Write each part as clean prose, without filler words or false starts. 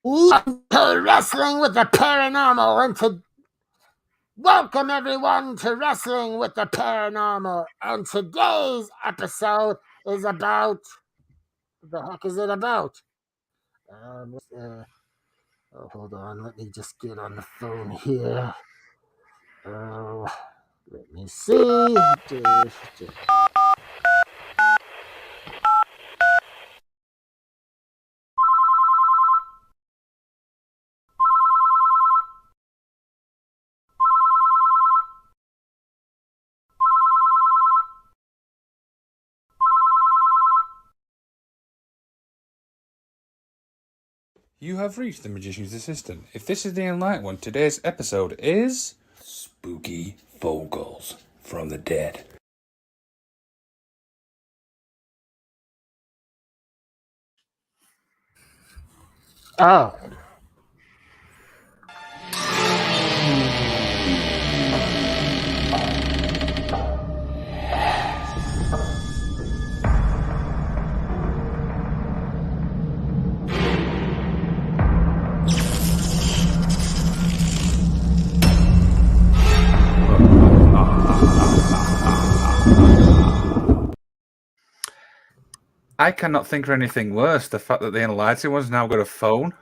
Welcome to Wrestling with the Paranormal, and welcome everyone to Wrestling with the Paranormal. And today's episode is about what the heck is it about? Hold on, let me just get on the phone here. Oh, let me see. You have reached the Magician's Assistant. If this is the enlightened one, today's episode is Spooky Phone Calls from the Dead. Oh. I cannot think of anything worse. The fact that the enlightened one's now got a phone.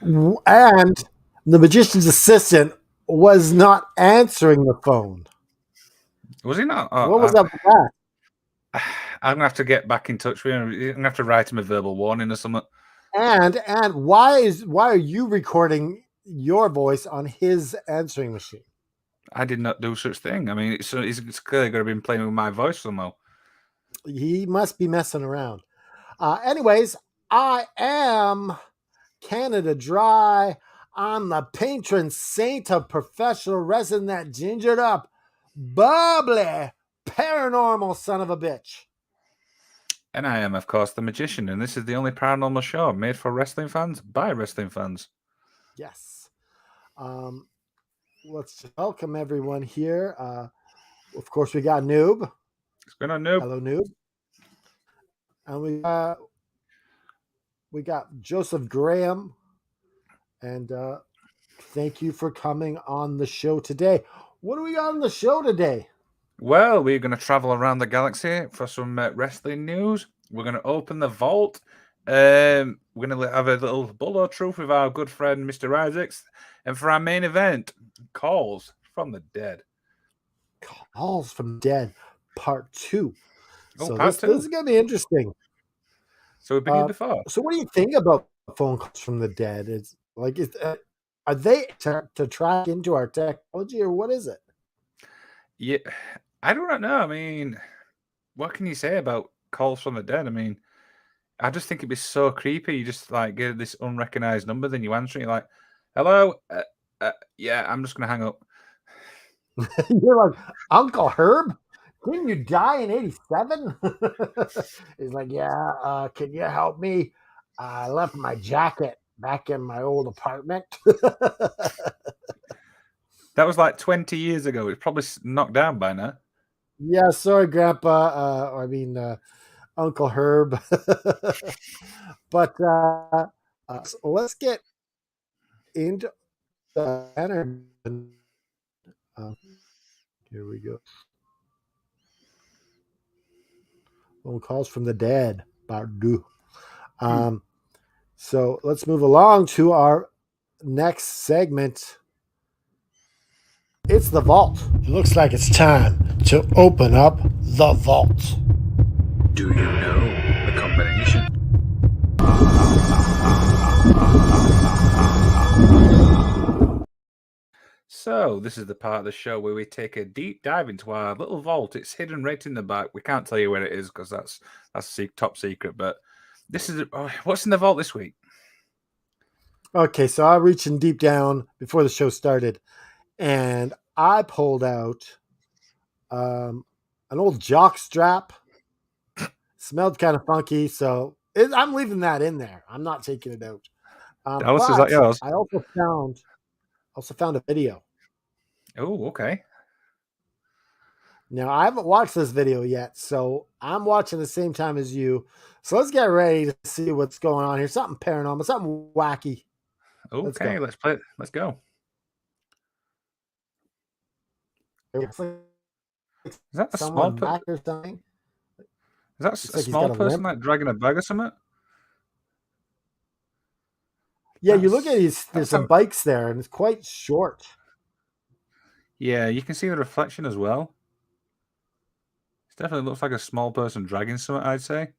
And the magician's assistant was not answering the phone. Was he not? What was up with that? I'm going to have to get back in touch with him. I'm going to have to write him a verbal warning or something. And why are you recording your voice on his answering machine? I did not do such thing. I mean, it's clearly going to be playing with my voice somehow. He must be messing around. Anyways, I am Canada Dry. I'm the patron saint of professional wrestling, that gingered up, bubbly, paranormal son of a bitch. And I am, of course, the Magician, and this is the only paranormal show made for wrestling fans by wrestling fans. Yes. Let's welcome everyone here. Of course, we got Noob. What's going on, Noob? Hello, Noob. And we got Joseph Graham. And thank you for coming on the show today. What do we got on the show today? Well, we're going to travel around the galaxy for some wrestling news. We're going to open the vault. We're going to have a little bullet truth with our good friend, Mr. Eyesiks. And for our main event, Calls from the Dead. Calls from the Dead, Part 2. So Part 2. This is going to be interesting. So we've been here before. So what do you think about phone calls from the dead? It's like, are they to track into our technology, or what is it? Yeah, I don't know. I mean, what can you say about Calls from the Dead? I mean, I just think it'd be so creepy. You just like get this unrecognized number, then you answer, and you're like, "Hello, yeah, I'm just gonna hang up." You're like, Uncle Herb? Didn't you die in 87? He's like, yeah, can you help me? I left my jacket back in my old apartment. That was like 20 years ago. It's probably knocked down by now. Yeah, sorry, Grandpa. Uncle Herb. But so let's get into the banner. Here we go. Phone calls from the dead. Bardu. So let's move along to our next segment. It's the vault. It looks like it's time to open up the vault. Do you know the combination? So, this is the part of the show where we take a deep dive into our little vault. It's hidden right in the back. We can't tell you where it is because that's top secret. But this is what's in the vault this week. Okay, so I reached in deep down before the show started, and I pulled out an old jock strap. Smelled kind of funky, so I'm leaving that in there. I'm not taking it out. Dallas, is that yours? I also found a video. Oh, okay. Now I haven't watched this video yet, so I'm watching the same time as you. So let's get ready to see what's going on here. Something paranormal, something wacky. Let's Okay, go. let's play it. Let's go. It's like Is that a small someone per- back or something. Is that Looks a like he's small got a person limp. like dragging a bag or something? Yeah, you look at these. There's That's some how. bikes there, and it's quite short. Yeah, you can see the reflection as well. It definitely looks like a small person dragging something. I'd say.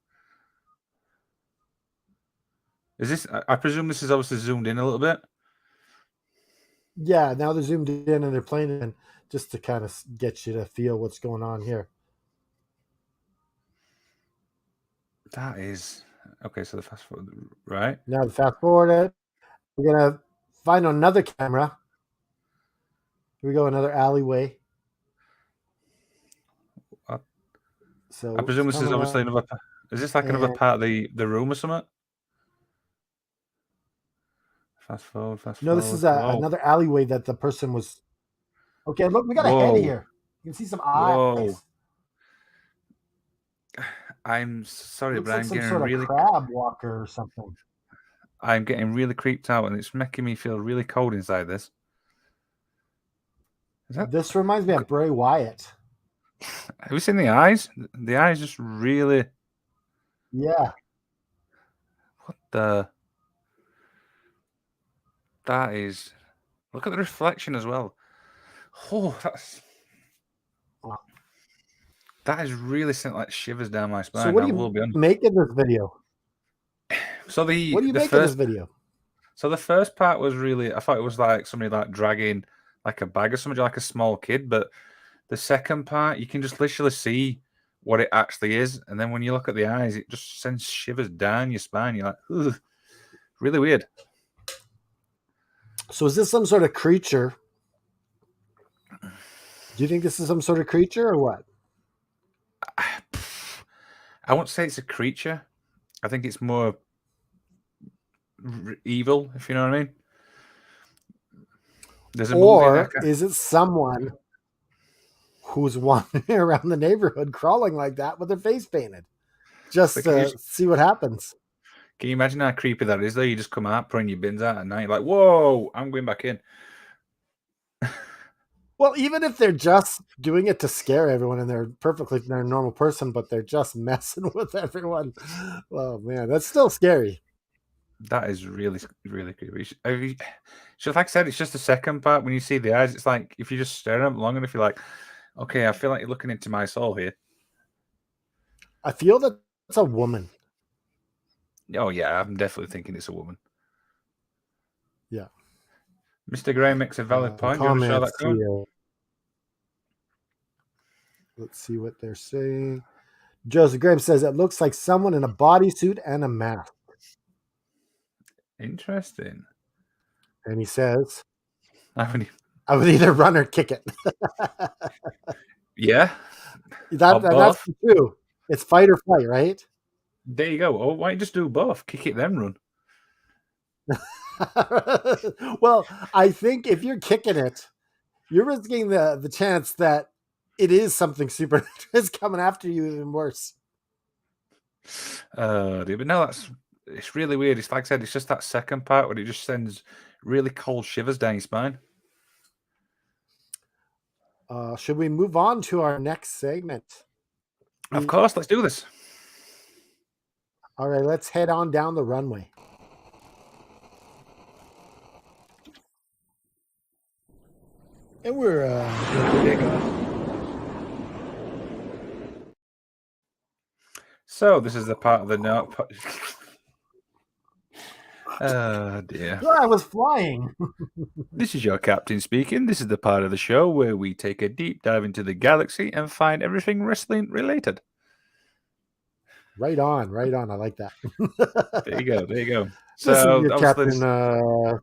Is this? I presume this is obviously zoomed in a little bit. Yeah, now they're zoomed in and they're playing it just to kind of get you to feel what's going on here. That is okay. So the fast forward, right? Now to fast forward it, we're gonna find another camera. Here we go, another alleyway. I So presume it's this is coming obviously up, another. Is this like another and part of the room or something? Fast forward. Fast no, this is forward. Whoa. another alleyway that the person was. Okay, look, we got a head Whoa. here. You can see some Whoa. eyes. I'm sorry, Looks but like I'm some getting sort of really. crab walker or something. I'm getting really creeped out, and it's making me feel really cold inside this. Is that? This reminds me Look, of Bray Wyatt. have you seen the eyes? The eyes just really. Yeah. What the? That is. Look at the reflection as well. Oh, that is really sent like shivers down my So spine. what I do will you be honest. make of this video? So What do you the make of this first video? so the first part was really. I thought it was like somebody like dragging like a bag or something, like a small kid. But the second part, you can just literally see what it actually is, and then when you look at the eyes, it just sends shivers down your spine. You're like, ugh, really weird. So is this some sort of creature? Do you think this is some sort of creature or what? I won't say it's a creature. I think it's more evil, if you know what I mean. There's a movie that Or is it someone who's wandering around the neighborhood crawling like that with their face painted? so Just to see what happens. can you imagine how creepy that is? Though you just come out, putting your bins out at night, like, whoa, I'm going back in. Well, even if they're just doing it to scare everyone and they're a normal person, but they're just messing with everyone. Oh man, that's still scary. That is really, really creepy. So, like I said, it's just the second part. When you see the eyes, it's like if you just stare at them long enough, you're like, okay, I feel like you're looking into my soul here. I feel that it's a woman. Oh yeah, I'm definitely thinking it's a woman. Yeah. Mr. Gray makes a valid point. Do you want to show that Comments comment? here. Let's see what they're saying. Joseph Graham says it looks like someone in a bodysuit and a mask. Interesting. And he says, I mean, I would either run or kick it. yeah, That's both. true. It's fight or flight, right? There you go. Oh, why don't you just do both? Kick it, then run. Well, I think if you're kicking it, you're risking the chance that it is something super is coming after you even worse. But no, it's really weird. It's like I said, it's just that second part where it just sends really cold shivers down your spine. Should we move on to our next segment? Of course, let's do this. All right, let's head on down the runway. And we're So this is the part of the note. Oh dear. I was flying. This is your captain speaking. This is the part of the show where we take a deep dive into the galaxy and find everything wrestling related. Right on. I like that. There you go. There you go. This is So your captain.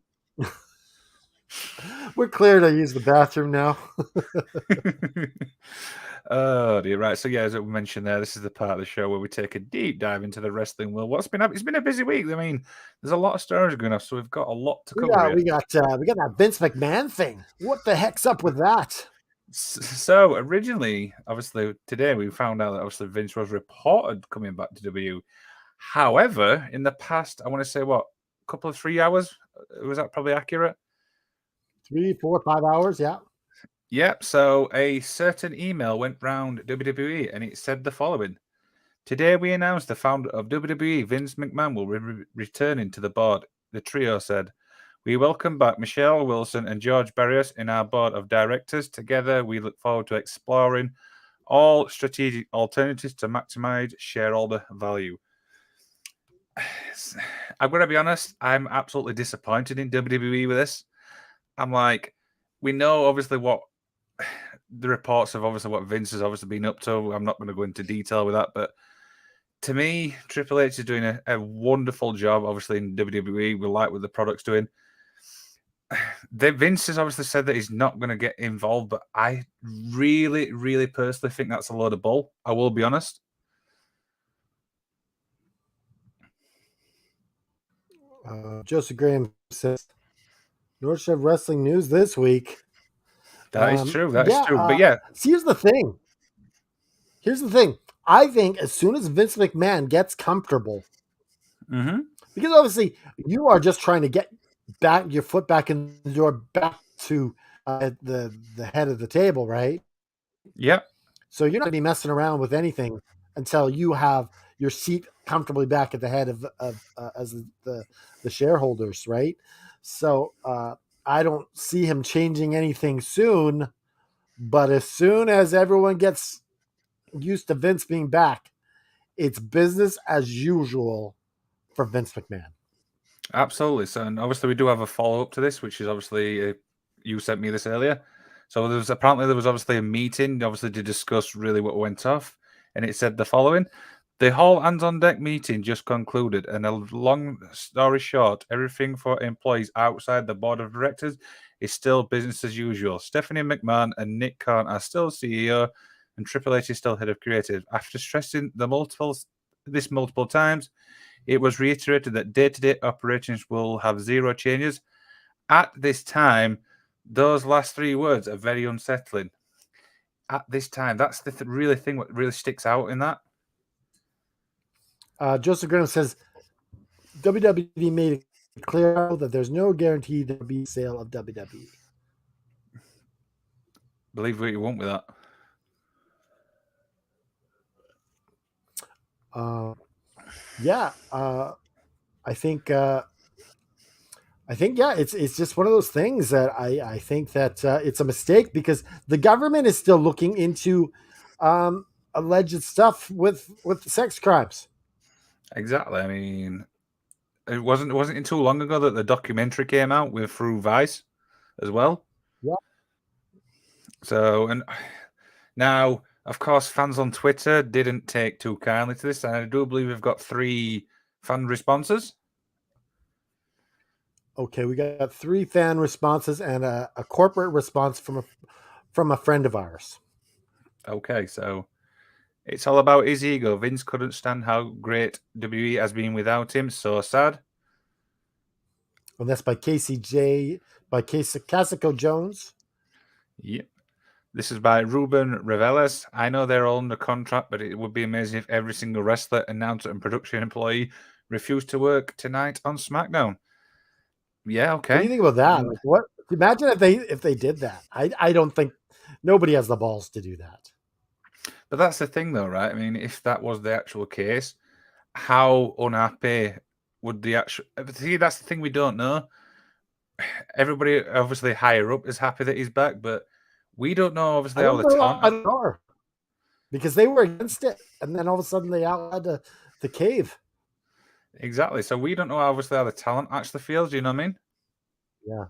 We're clear to use the bathroom now. Oh dear, right. So yeah, as we mentioned there, this is the part of the show where we take a deep dive into the wrestling world. What's been up? It's been a busy week. I mean, there's a lot of stories going on, so we've got a lot to cover here. We got that Vince McMahon thing. What the heck's up with that? So originally, obviously, today we found out that obviously Vince was reported coming back to W. However, in the past, I want to say what, a couple of 3 hours? Was that probably accurate? 3, 4, 5 hours. Yeah. Yep. So a certain email went round WWE and it said the following. Today we announced the founder of WWE, Vince McMahon, will be returning to the board. The trio said, we welcome back Michelle Wilson and George Barrios in our board of directors. Together, we look forward to exploring all strategic alternatives to maximize shareholder value. I'm going to be honest, I'm absolutely disappointed in WWE with this. I'm like, we know obviously what the reports of obviously what Vince has obviously been up to. I'm not going to go into detail with that, but to me, Triple H is doing a wonderful job, obviously, in WWE. We like what the product's doing. Vince has obviously said that he's not going to get involved, but I really, really personally think that's a load of bull. I will be honest. Joseph Graham says, North Chef Wrestling News this week. That is true. That is Yeah. true. But yeah. See, here's the thing. I think as soon as Vince McMahon gets comfortable, because obviously you are just trying to get back your foot back in the door, back to the head of the table, right? Yep. So you're not going to be messing around with anything until you have your seat comfortably back at the head of as the shareholders, right? So I don't see him changing anything soon. But as soon as everyone gets used to Vince being back, it's business as usual for Vince McMahon. Absolutely. So, and obviously, we do have a follow up to this, which is obviously you sent me this earlier. So there was obviously a meeting, obviously to discuss really what went off, and it said the following: the whole hands on deck meeting just concluded, and a long story short, everything for employees outside the board of directors is still business as usual. Stephanie McMahon and Nick Khan are still CEO, and Triple H is still head of creative. After stressing multiple times, it was reiterated that day-to-day operations will have zero changes. At this time, those last three words are very unsettling. At this time, that's the really thing what really sticks out in that. Joseph Graham says WWE made it clear that there's no guarantee there will be a sale of WWE. Believe what you want with that. Yeah, I think yeah, it's just one of those things that I think that it's a mistake because the government is still looking into alleged stuff with sex crimes. Exactly. I mean, it wasn't too long ago that the documentary came out with through Vice as well. Yeah. So, and now, of course, fans on Twitter didn't take too kindly to this, and I do believe we've got 3 fan responses. Okay, we got 3 fan responses and a corporate response from a friend of ours. Okay, so it's all about his ego. Vince couldn't stand how great WWE has been without him. So sad. And that's by Casico Jones. Yep. This is by Ruben Reveles. I know they're all under contract, but it would be amazing if every single wrestler, announcer, and production employee refused to work tonight on SmackDown. Yeah, okay. What do you think about that? Like, what? Imagine if they did that. I don't think nobody has the balls to do that. But that's the thing, though, right? I mean, if that was the actual case, how unhappy would the actual? See, that's the thing we don't know. Everybody, obviously, higher up is happy that he's back, but we don't know, obviously, how the talent are because they were against it, and then all of a sudden they outlawed the cave. Exactly. So we don't know, obviously, how the talent actually feels. Do you know what I mean? Yeah.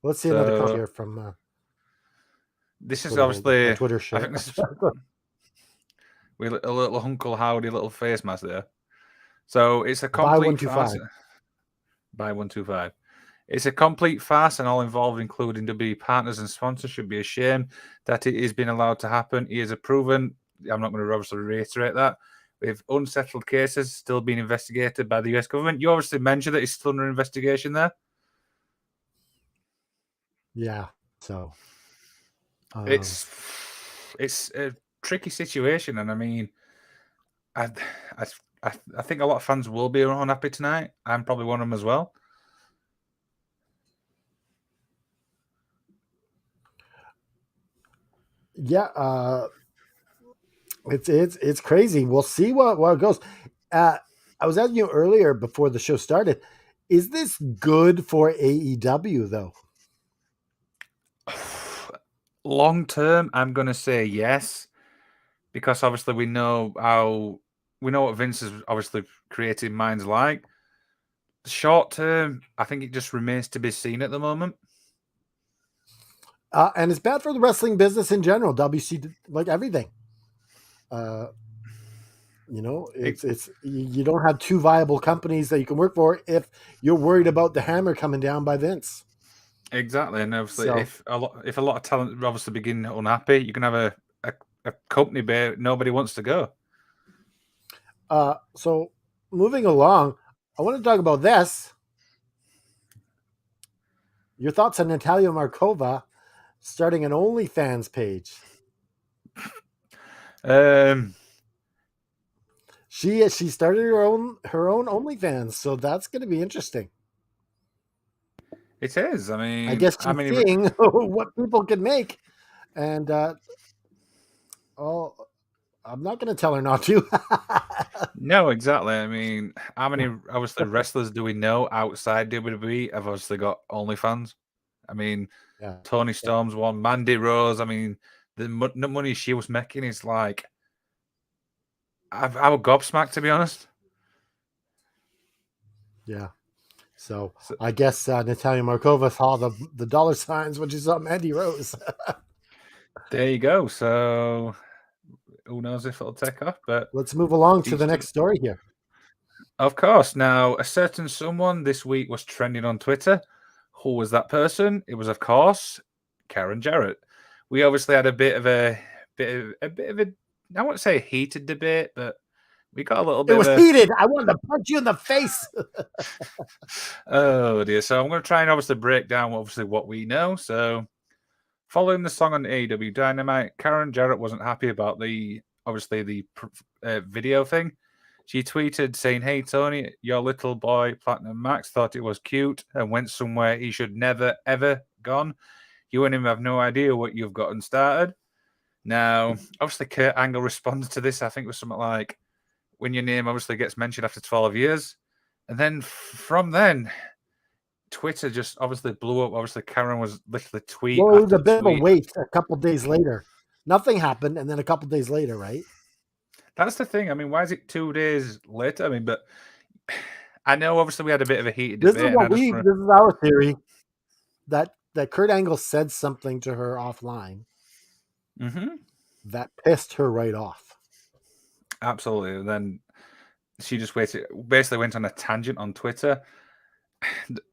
Let's see another comment here from. This is obviously Twitter share. I think this is with a little Uncle Howdy little face mask there. So it's a complete farce. Buy 125. It's a complete farce, and all involved, including WWE partners and sponsors, should be ashamed that it is being allowed to happen. He is a proven. I'm not going to obviously reiterate that. With unsettled cases still being investigated by the US government. You obviously mentioned that it's still under investigation there. Yeah. So it's a tricky situation, and I mean, I think a lot of fans will be unhappy tonight. I'm probably one of them as well. Yeah, it's crazy. We'll see what goes. I was asking you earlier before the show started. Is this good for AEW though? Long term, I'm going to say yes, because obviously we know what Vince has obviously created minds like. Short term, I think it just remains to be seen at the moment. And it's bad for the wrestling business in general. WC, like everything. Uh, It, it's you don't have two viable companies that you can work for if you're worried about the hammer coming down by Vince. exactly, and obviously, So, if a lot of talent obviously begin unhappy, you can have a company where nobody wants to go. so moving along, I want to talk about this. Your thoughts on Natalia Markova starting an OnlyFans page? Um, She started her own OnlyFans, so that's going to be interesting. it is. I guess How she's many? seeing what people can make, and oh, I'm not going to tell her not to. No, exactly. How many obviously wrestlers do we know outside WWE have obviously got OnlyFans? I mean, Yeah, Tony Storm's one, Mandy Rose. The money she was making is like, I was gobsmacked, to be honest. yeah. So So, I guess Natalia Markova saw the dollar signs when she saw Mandy Rose. there you go. So who knows if it'll take off, but Let's move along to the each to, next story here. of course. Now, a certain someone this week was trending on Twitter. Who was that person? It was, of course, Karen Jarrett. We obviously had a bit of a I won't say heated debate, but we got a little It bit of was a heated. I wanted to punch you in the face. oh dear. So I'm going to try and obviously break down obviously what we know. So following the song on AEW Dynamite, Karen Jarrett wasn't happy about the video thing. She tweeted saying, "Hey Tony, your little boy Platinum Max thought it was cute and went somewhere he should never ever gone. You and him have no idea what you've gotten started." Now, obviously, Kurt Angle responded to this. I think it was something like, "When your name obviously gets mentioned after 12 years," and then from then, Twitter just obviously blew up. Obviously, Karen was literally tweet Well, it was after a bit of a tweet. wait a couple days later. Nothing happened, and then a couple days later, right? That's the thing. Why is it 2 days later? But I know obviously we had a bit of a heated This is debate, and I just this want is our theory that Kurt Angle said something to her offline to. that pissed her right off. Absolutely. And then she just basically went on a tangent on Twitter.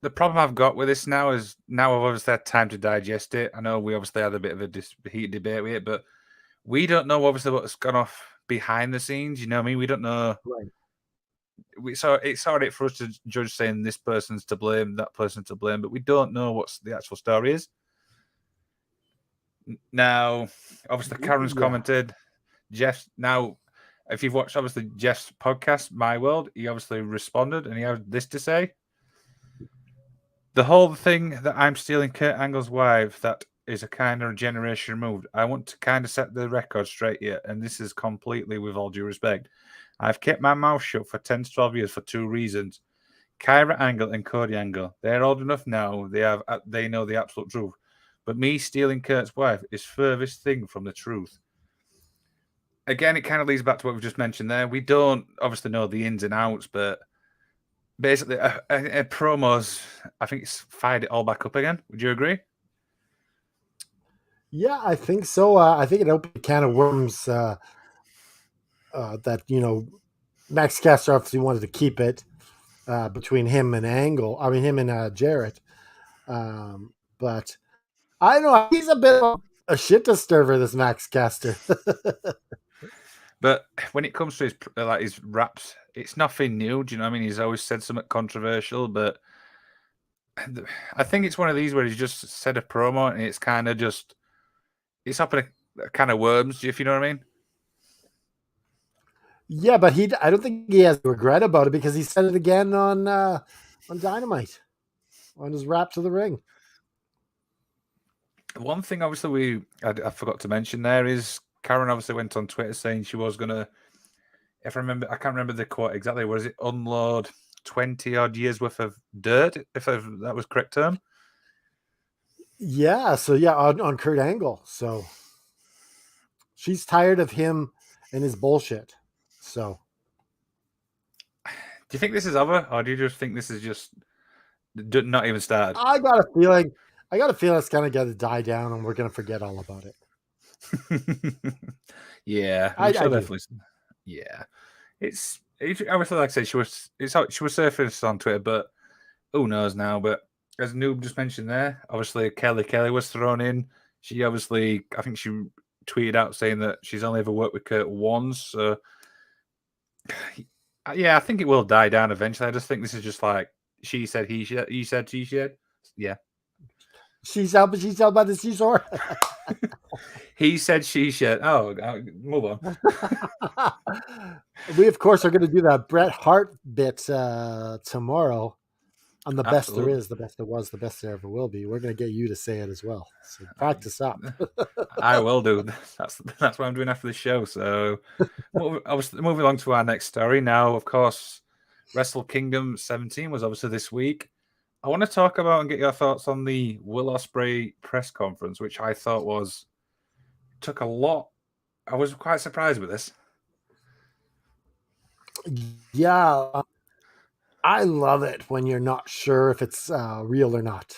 The problem I've got with this now is now I've obviously had time to digest it. I know we obviously had a bit of a heated debate with it, but we don't know obviously what's gone off behind the scenes. You know what I mean? We don't know. Right. It's alright for us to judge saying this person's to blame, that person's to blame, but we don't know what the actual story is. Now, obviously, Karen's Yeah. commented. Jeff, now, if you've watched obviously Jeff's podcast, My World, he obviously responded and he had this to say. The whole thing that I'm stealing Kurt Angle's wife, that is a kind of generation removed. I want to kind of set the record straight here, and this is completely with all due respect. I've kept my mouth shut for 10 to 12 years for two reasons. Kyra Angle and Cody Angle, they're old enough now, they know the absolute truth. But me stealing Kurt's wife is furthest thing from the truth. Again, it kind of leads back to what we just mentioned there. We don't obviously know the ins and outs, but basically, a promos, I think it's fired it all back up again. Would you agree? Yeah, I think so. I think it opened a can of worms that Max Caster obviously wanted to keep it between him and Angle. I mean, him and Jarrett. But I don't know. He's a bit of a shit disturber, this Max Caster. But when it comes to his raps, it's nothing new. Do you know what I mean? He's always said something controversial, but I think it's one of these where he's just said a promo and it's kind of just it's up in a can of worms, if you know what I mean. Yeah, but I don't think he has regret about it because he said it again on Dynamite on his rap to the ring. One thing, obviously, I forgot to mention there is Karen obviously went on Twitter saying she was gonna. If I remember, I can't remember the quote exactly. Was it unload 20 odd years worth of dirt? That was correct term. Yeah, so yeah, on Kurt Angle. So she's tired of him and his bullshit. So Do you think this is over, or do you just think this is just not even started? I got a feeling I got a feeling it's gonna get to die down and we're gonna forget all about it. Yeah, I, we I shall do. definitely. Yeah, it's obviously like I said, she was surfaced on Twitter, but who knows now? But as Noob just mentioned there, obviously Kelly was thrown in. She obviously, I think she tweeted out saying that she's only ever worked with Kurt once. So yeah, I think it will die down eventually. I just think this is just like she said, he said, she said. Yeah, She's out by the seashore. he said, she said. Oh, move on. We of course are gonna do that Bret Hart bit tomorrow on the best there Absolutely. is, the best there was, the best there ever will be. We're gonna get you to say it as well. So practice up. I will do. That's what I'm doing after the show. So, I was moving along to our next story now. Of course, Wrestle Kingdom 17 was obviously this week. I want to talk about and get your thoughts on the Will Ospreay press conference, which I thought took a lot. I was quite surprised with this. Yeah, I love it when you're not sure if it's real or not.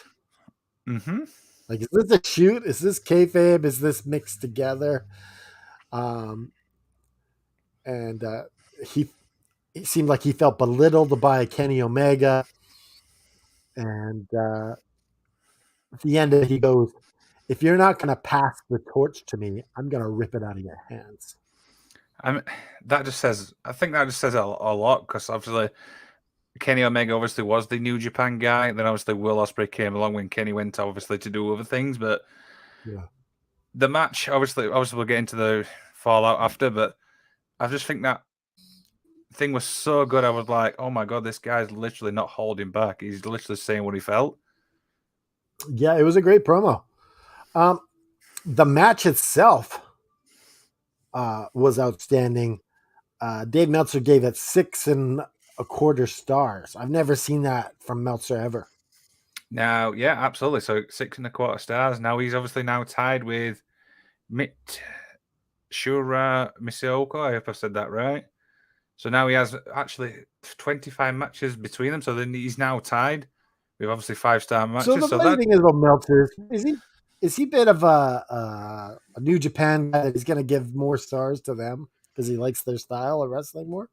Mm-hmm. Like, is this a shoot? Is this kayfabe? Is this mixed together? Um, and he it seemed like he felt belittled by Kenny Omega. And at the end of it, he goes, "If you're not going to pass the torch to me, I'm going to rip it out of your hands." I mean, that just says. I think that just says a lot because obviously Kenny Omega obviously was the New Japan guy. Then obviously Will Ospreay came along when Kenny went obviously to do other things, but Yeah. the match, obviously, we'll get into the fallout after, but I just think that thing was so good. I was like, oh my god, this guy's literally not holding back. He's literally saying what he felt. Yeah, it was a great promo. Um, the match itself was outstanding. Dave Meltzer gave it 6.25 stars. I've never seen that from Meltzer ever. Now, yeah, absolutely. So 6.25 stars. Now he's obviously now tied with Mit Shura Miseoko. I hope I've said that right. So now he has actually 25 matches between them. So then he's now tied with obviously 5-star So matches. the So funny that thing is about Meltzer is he a bit of a New Japan guy that he's going to give more stars to them because he likes their style of wrestling more?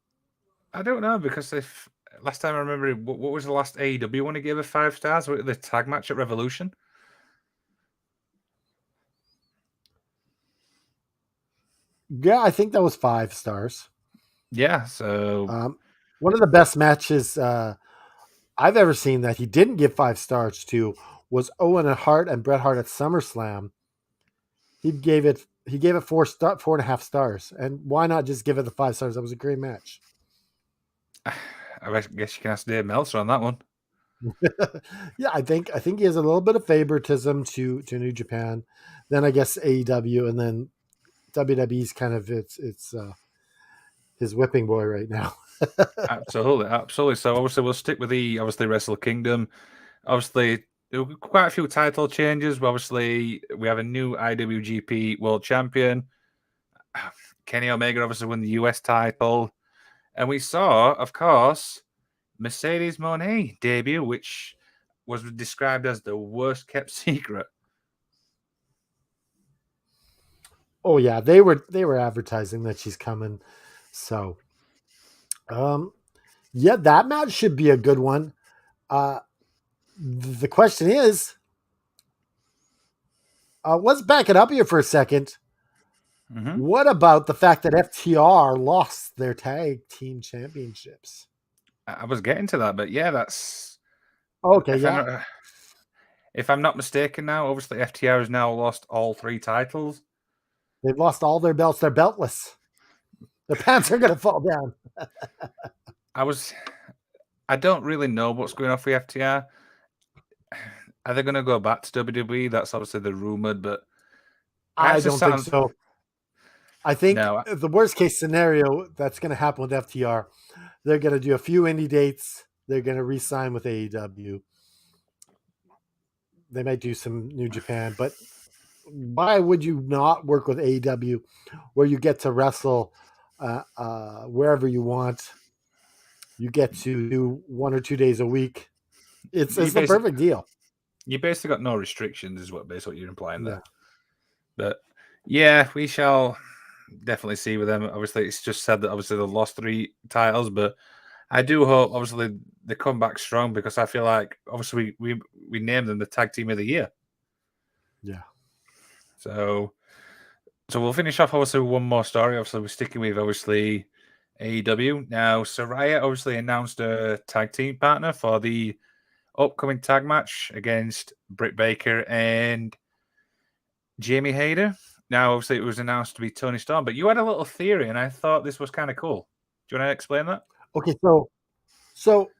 I don't know because if last time I remember, what was the last AEW one he gave a 5 stars? Was it the tag match at Revolution? Yeah, I think that was 5 stars. Yeah. So One of the best matches I've ever seen that he didn't give 5 stars to was Owen and Hart and Bret Hart at SummerSlam. He gave it 4.5 stars, and why not just give it the 5 stars? That was a great match. I guess you can ask Dave Meltzer on that one. Yeah, I think he has a little bit of favoritism to New Japan, then I guess AEW, and then WWE's kind of it's his whipping boy right now. Absolutely, absolutely. So obviously we'll stick with the obviously Wrestle Kingdom. Obviously there were quite a few title changes. Obviously we have a new IWGP World Champion. Kenny Omega obviously won the US title, and we saw, of course, Mercedes Moné debut, which was described as the worst kept secret. Oh yeah, they were advertising that she's coming, so um, yeah, that match should be a good one. Uh, the question is, let's back it up here for a second. Mm-hmm. What about the fact that FTR lost their tag team championships? I was getting to that, but yeah, that's Okay, if I'm yeah, not, if I'm not mistaken. Now, obviously, FTR has now lost all 3 titles. they've lost all their belts. They're beltless. Their pants are going to fall down. I don't really know what's going on for FTR. Are they going to go back to WWE? That's obviously the rumored, but I actually don't think sounds so. I think no. the worst case scenario that's going to happen with FTR, they're going to do a few indie dates. They're going to re-sign with AEW. They might do some New Japan, but why would you not work with AEW where you get to wrestle wherever you want? You get to do 1 or 2 days a week. It's You the basically perfect deal. got no restrictions, is what basically you're implying there. Yeah. But yeah, we shall definitely see with them. Obviously, it's just said that obviously they lost 3 titles, but I do hope obviously they come back strong because I feel like obviously we named them the tag team of the year. Yeah. So we'll finish off obviously with one more story. Obviously, we're sticking with obviously AEW. Now, Saraya obviously announced a tag team partner for the upcoming tag match against Britt Baker and Jamie Hayter. Now, obviously, it was announced to be Tony Storm, but you had a little theory, and I thought this was kind of cool. Do you want to explain that? Okay, so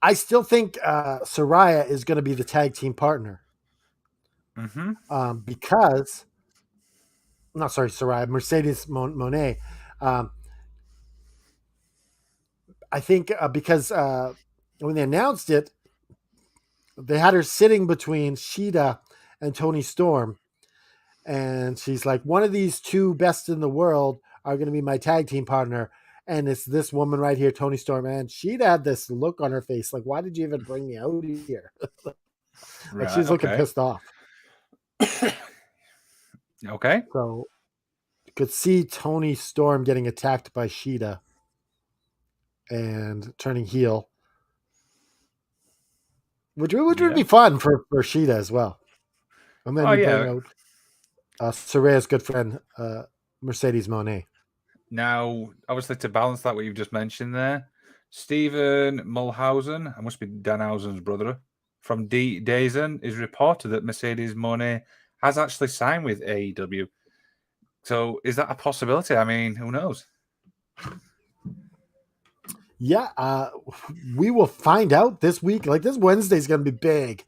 I still think Saraya is going to be the tag team partner because, not sorry, Saraya, Mercedes Monet. I think because when they announced it, they had her sitting between Sheeta and Tony Storm, and she's like, one of these two best in the world are going to be my tag team partner. And it's this woman right here, Tony Storm. And she'd had this look on her face, like, why did you even bring me out here? Like Right. she's looking Okay. pissed off. Okay. So you could see Tony Storm getting attacked by Sheeta and turning heel, which would be fun for Sheeta as well. And then Oh you bring yeah. out Saraya's good friend, Mercedes Monet. Now, obviously, to balance that, what you've just mentioned there, Stephen Mulhausen, I must be Danhausen's brother, from Dazen, is reported that Mercedes Monet has actually signed with AEW. So, is that a possibility? I mean, who knows? Yeah, we will find out this week. Like this Wednesday is going to be big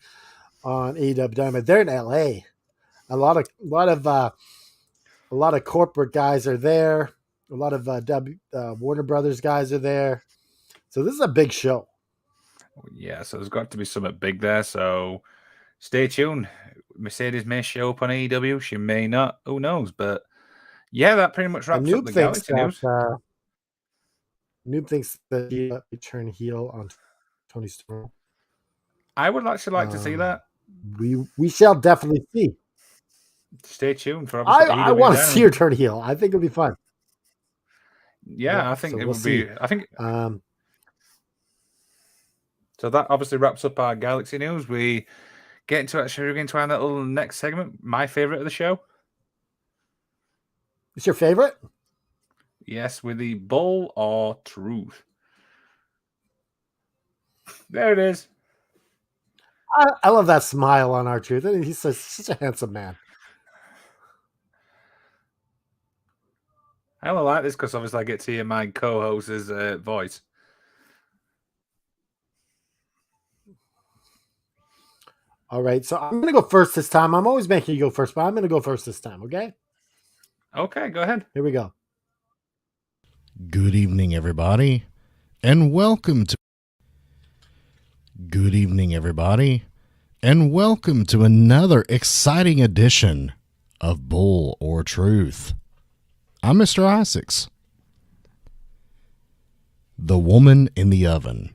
on AEW Dynamite. They're in LA. A lot of corporate guys are there. A lot of Warner Brothers guys are there. So this is a big show. Yeah, so there's got to be something big there. So, stay tuned. Mercedes may show up on AEW. She may not. Who knows? But yeah, that pretty much And wraps up the Galaxy news. Noob thinks that he turn heel on Tony Storm. I would actually like to see that. We shall definitely see. Stay tuned for obviously I AEW want to Dynamite. see her turn heel. I think it'll be fun. Yeah, I think it would be. I think. So that obviously wraps up our Galaxy news. We get into it. Should we get into our little next segment? My favorite of the show. It's your favorite? Yes, with the Bull or Truth. There it is. I love that smile on R-Truth. He's such a handsome man. I only like this because obviously I get to hear my co-host's voice. All right, so I'm going to go first this time. I'm always making you go first, but I'm going to go first this time, okay? Okay, go ahead. Here we go. Good evening, everybody, and welcome to... Good evening, everybody, and welcome to another exciting edition of Bull or Truth. I'm Mr. Eyesiks. The Woman in the Oven.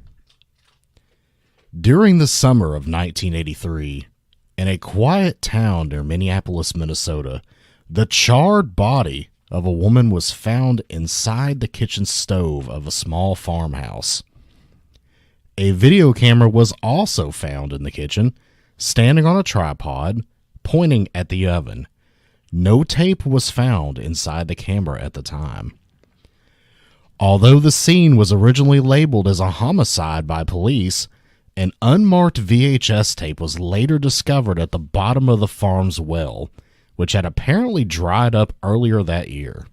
During the summer of 1983, in a quiet town near Minneapolis, Minnesota, the charred body of a woman was found inside the kitchen stove of a small farmhouse. A video camera was also found in the kitchen, standing on a tripod, pointing at the oven. No tape was found inside the camera at the time. Although the scene was originally labeled as a homicide by police, an unmarked VHS tape was later discovered at the bottom of the farm's well, which had apparently dried up earlier that year.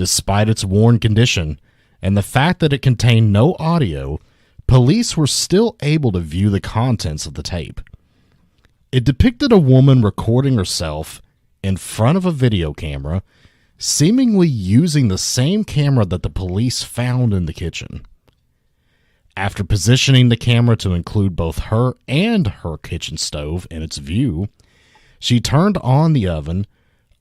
Despite its worn condition and the fact that it contained no audio, police were still able to view the contents of the tape. It depicted a woman recording herself in front of a video camera, seemingly using the same camera that the police found in the kitchen. After positioning the camera to include both her and her kitchen stove in its view, she turned on the oven,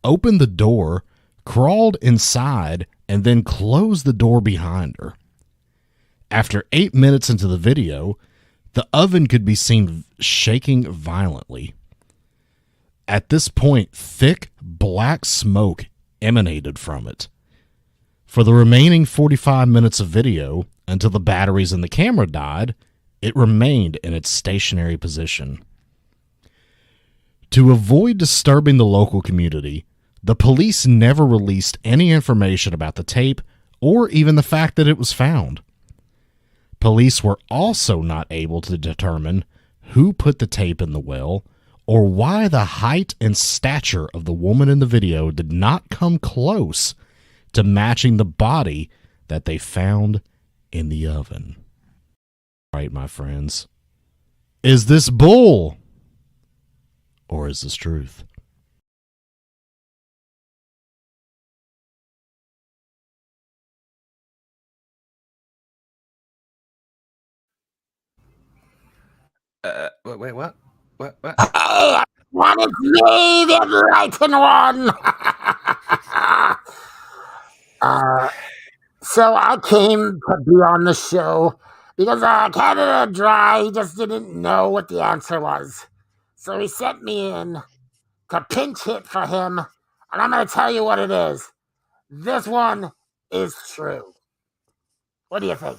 opened the door, crawled inside, and then closed the door behind her. After 8 minutes into the video, the oven could be seen shaking violently. At this point, thick black smoke emanated from it. For the remaining 45 minutes of video, until the batteries in the camera died, it remained in its stationary position. To avoid disturbing the local community, the police never released any information about the tape or even the fact that it was found. Police were also not able to determine who put the tape in the well or why the height and stature of the woman in the video did not come close to matching the body that they found in the oven. All right, my friends. Is this bull or is this truth? Wait, what? What? Hey, what is me, the enlightened one? So I came to be on the show because Canada Dry just didn't know what the answer was. So he sent me in to pinch hit for him, and I'm going to tell you what it is. This one is true. What do you think?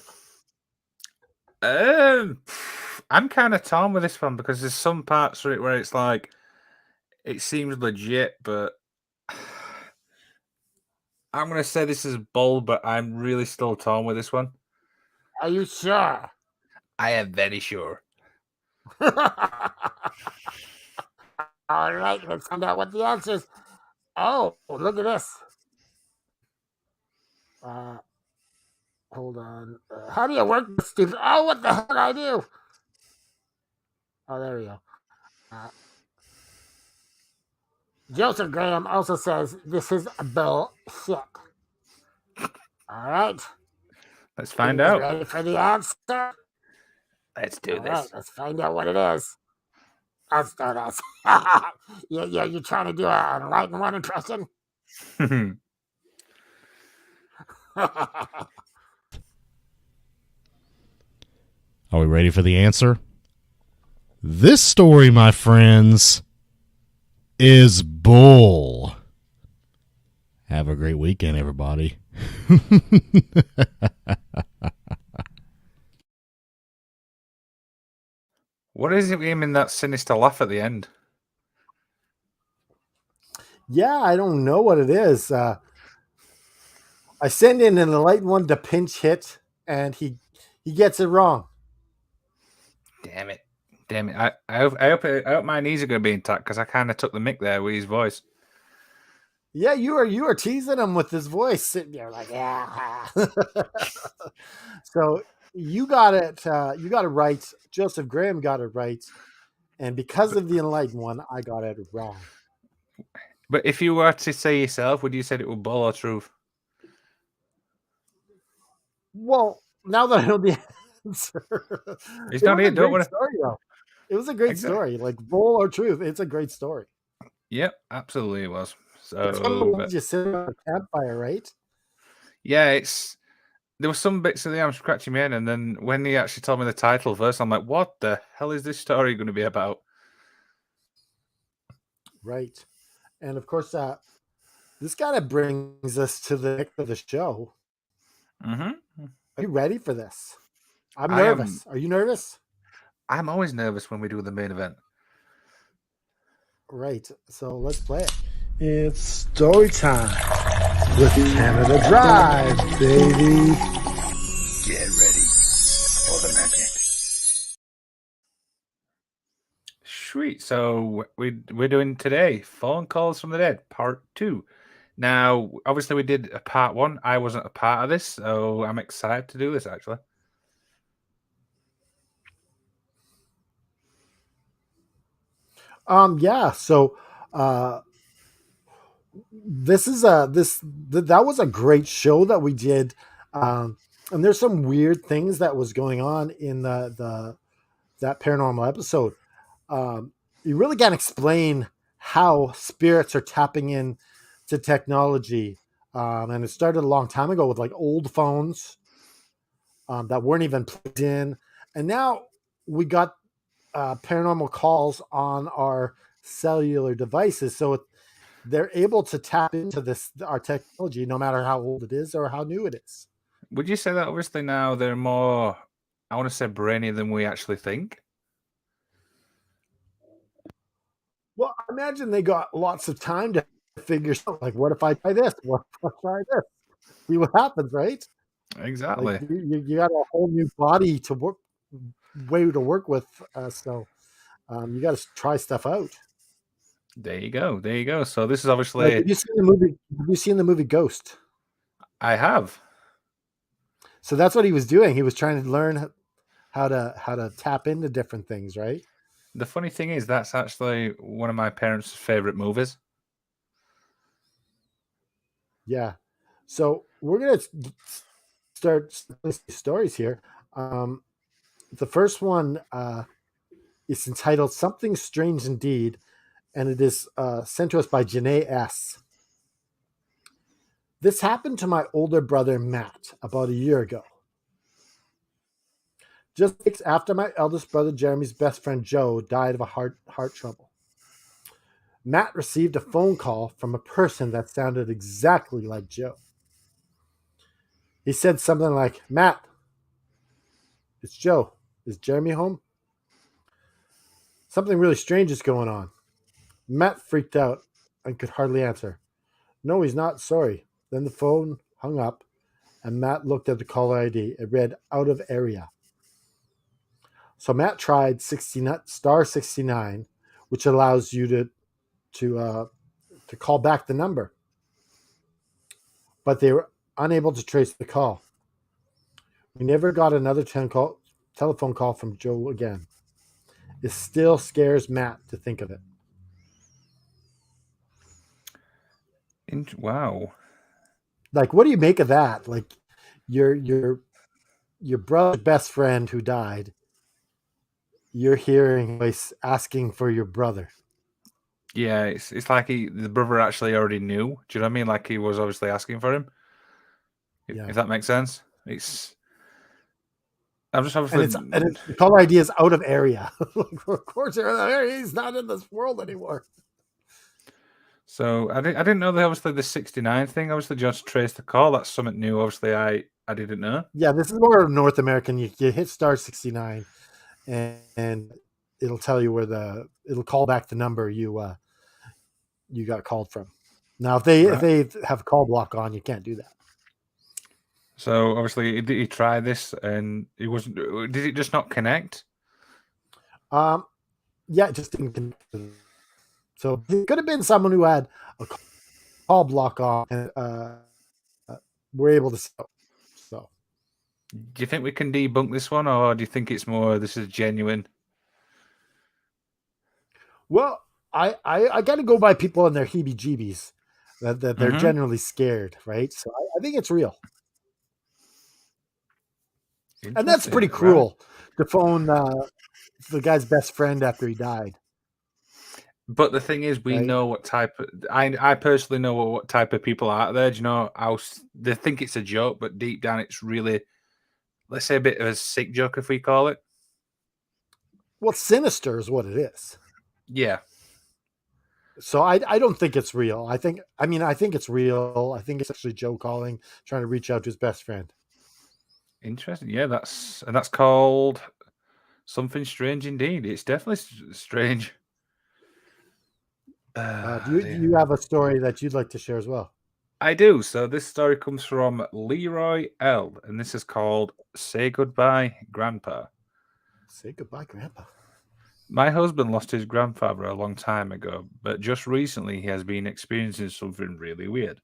I'm kind of torn with this one because there's some parts of it where it's like it seems legit, but I'm gonna say this is bull, but I'm really still torn with this one. Are you sure? I am very sure. All right, let's find out what the answer is. Oh, look at this. Hold on. How do you work this stupid? Oh, what the hell did I do? Oh, there we go. Joseph Graham also says this is bullshit. All right. Let's find You guys out. ready for the answer? Let's do All this. right, let's find out what it is. Let's do this. You're trying to do an enlightened one impression? Are we ready for the answer? This story, my friends, is bull. Have a great weekend, everybody. What is it with him in that sinister laugh at the end? Yeah, I don't know what it is. I send in an enlightened one to pinch hit, and he gets it wrong. Damn it. I hope my knees are going to be intact because I kind of took the mick there with his voice. Yeah, you were teasing him with his voice, sitting there like, yeah. So you got it. You got it right. Joseph Graham got it right, and because of the enlightened one, I got it wrong. But if you were to say yourself, would you say it was bull or truth? Well, now that I know the answer, It's not it. Don't want to. Story though. It was a great story, like bull or truth. It's a great story. Yep, absolutely it was. It's one of the So, ones you sit on a campfire, right? yeah, there were some bits of the I'm scratching my head, and then when he actually told me the title first, I'm like, what the hell is this story going to be about? Right. And of course, this kind of brings us to the next of the show. Mm-hmm. Are you ready for this? I'm nervous. Are you nervous? I'm always nervous when we do the main event. Right. So let's play it. It's story time with Canada Drive, baby. Get ready for the magic. Sweet. So we're doing today Phone Calls from the Dead, Part 2, Now, obviously, we did a part 1. I wasn't a part of this, so I'm excited to do this, actually. Yeah. So, that was a great show that we did, and there's some weird things that was going on in that paranormal episode. You really can't explain how spirits are tapping in to technology, and it started a long time ago with like old phones that weren't even plugged in, and now we got paranormal calls on our cellular devices, so they're able to tap into our technology no matter how old it is or how new it is. Would you say that obviously now they're more, I want to say, brainy than we actually think? Well, I imagine they got lots of time to figure out, like, what if I try this? What if I try this? See what happens, right? Like, Exactly. you got a whole new body to work, way to work with, so you got to try stuff out. There you go. There you go. So this is Like, obviously, have you seen the movie? Have you seen the movie Ghost? I have. So that's what he was doing. He was trying to learn how to tap into different things, right? The funny thing is, that's actually one of my parents' favorite movies. Yeah. So we're gonna start stories here. The first one is entitled "Something Strange Indeed," and it is sent to us by Janae S. This happened to my older brother Matt about a year ago. Just weeks after my eldest brother Jeremy's best friend Joe died of a heart trouble. Matt received a phone call from a person that sounded exactly like Joe. He said something like, "Matt, it's Joe. Is Jeremy home? Something really strange is going on." Matt freaked out and could hardly answer. "No, he's not. Sorry." Then the phone hung up, and Matt looked at the caller ID. It read "out of area." So Matt tried star 69, which allows you to call back the number, but they were unable to trace the call. We never got another telephone call from Joe again. It still scares Matt to think of it. Wow. Like, what do you make of that? Like, your brother's best friend who died, you're hearing a voice asking for your brother. Yeah, it's like the brother actually already knew. Do you know what I mean? Like he was obviously asking for him. Yeah. If that makes sense. I'm just And obviously. the caller ID is "out of area." Like, of course, you're in the area. He's not in this world anymore. So I didn't know that obviously the 69 thing. Obviously, just trace the call. That's something new. Obviously, I didn't know. Yeah, this is more North American. You hit star 69, and it'll tell you it'll call back the number you got called from. Now, if they have a call block on, you can't do that. So obviously, did he try this and it wasn't? Did it just not connect? Yeah, it just didn't connect. So it could have been someone who had a call block on and were able to sell. So, Do you think we can debunk this one, or do you think it's more this is genuine? well, I got to go by people and their heebie-jeebies that they're generally scared, right? So I think it's real. And that's pretty cruel to phone the guy's best friend after he died. But the thing is, we know what type of, I personally know what type of people are out there. Do you know how they think it's a joke, but deep down it's really, let's say, a bit of a sick joke, if we call it. Well, sinister is what it is. Yeah. So I don't think it's real. I think it's real. I think it's actually Joe calling, trying to reach out to his best friend. Interesting. Yeah, that's called Something Strange Indeed. It's definitely strange. Do you have a story that you'd like to share as well? I do. So this story comes from Leroy L, and this is called "Say Goodbye, Grandpa." Say goodbye, Grandpa. My husband lost his grandfather a long time ago, but just recently he has been experiencing something really weird.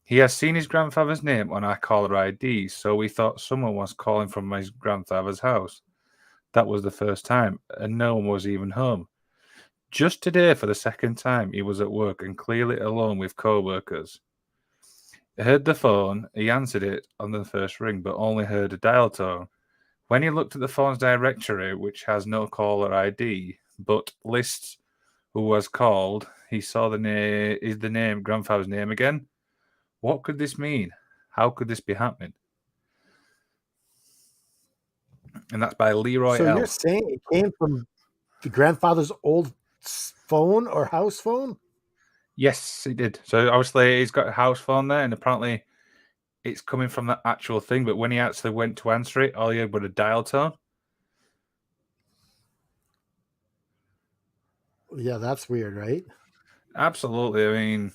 He has seen his grandfather's name on our caller ID, so we thought someone was calling from his grandfather's house. That was the first time, and no one was even home. Just today, for the second time, he was at work and clearly alone with co-workers. He heard the phone, he answered it on the first ring, but only heard a dial tone. When he looked at the phone's directory, which has no caller ID, but lists who was called, he saw the name, grandfather's name again. What could this mean? How could this be happening? And that's by Leroy So L. you're saying it came from the grandfather's old phone or house phone? Yes, he did. So obviously he's got a house phone there, and apparently it's coming from that actual thing. But when he actually went to answer it, all he had was a dial tone. Yeah, that's weird, right? Absolutely. I mean,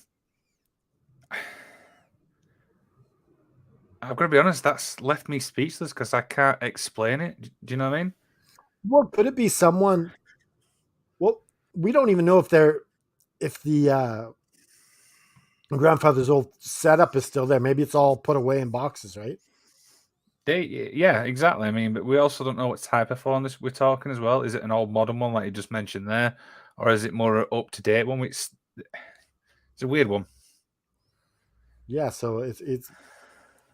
I've got to be honest, that's left me speechless because I can't explain it. Do you know what I mean? Well, could it be someone? Well, we don't even know if the grandfather's old setup is still there. Maybe it's all put away in boxes, right? Yeah, exactly. I mean, but we also don't know what type of phone we're talking as well. Is it an old modern one like you just mentioned there, or is it more up to date one? It's a weird one. Yeah, so it's.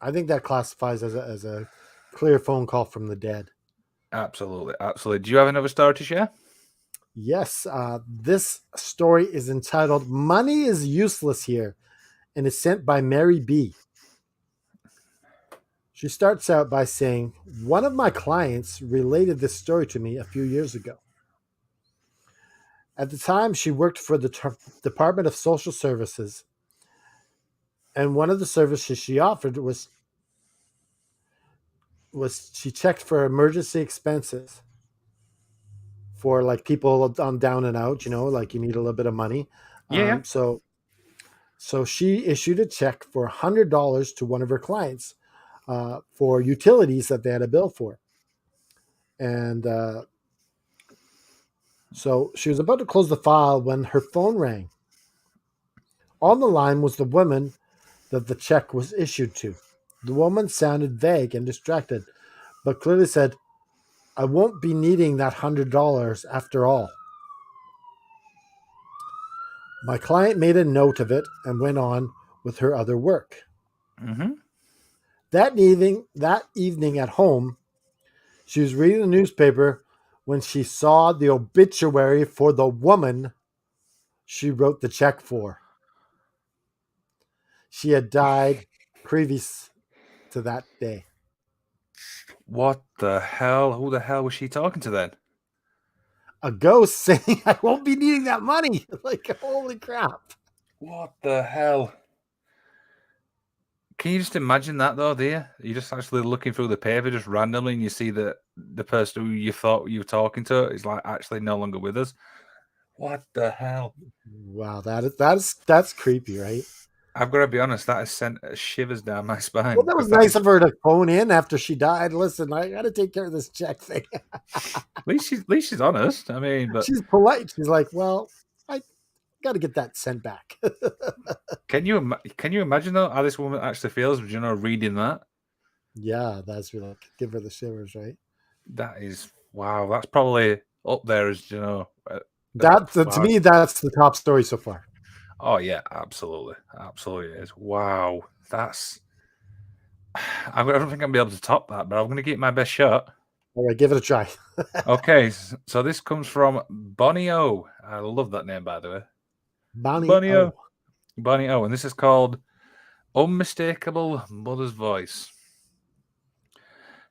I think that classifies as a clear phone call from the dead. Absolutely, absolutely. Do you have another story to share? Yes, this story is entitled "Money is Useless Here," and is sent by Mary B. She starts out by saying, "One of my clients related this story to me a few years ago. At the time, she worked for the Department of Social Services, and one of the services she offered was she checked for emergency expenses for like people on down and out, like you need a little bit of money. Yeah. So she issued a check for $100 to one of her clients for utilities that they had a bill for. And so she was about to close the file when her phone rang. On the line was the woman that the check was issued to. The woman sounded vague and distracted, but clearly said, "I won't be needing that $100 after all." My client made a note of it and went on with her other work. Mm-hmm. That evening at home, she was reading the newspaper when she saw the obituary for the woman she wrote the check for. She had died previous to that day. What the hell? Who the hell was she talking to then? A ghost saying, "I won't be needing that money." Like, holy crap. What the hell? Can you just imagine that though, dear? You're just actually looking through the paper just randomly and you see that the person who you thought you were talking to is like actually no longer with us. What the hell? Wow, that's creepy, right? I've got to be honest, that has sent shivers down my spine. Well, that was nice of her to phone in after she died. Listen, I got to take care of this check thing. At least she's honest. I mean, but She's polite. She's like, "Well, I got to get that sent back." can you imagine though how this woman actually feels? Reading that? Yeah, that's really give her the shivers, right? That is wow. That's probably up there as To me, that's the top story so far. Oh yeah, absolutely it is. Wow, that's. I don't think I'll be able to top that, but I'm going to give it my best shot. All right, give it a try. Okay, so this comes from Bonnie O. I love that name, by the way. Bonnie O. Bonnie O, and this is called Unmistakable Mother's Voice.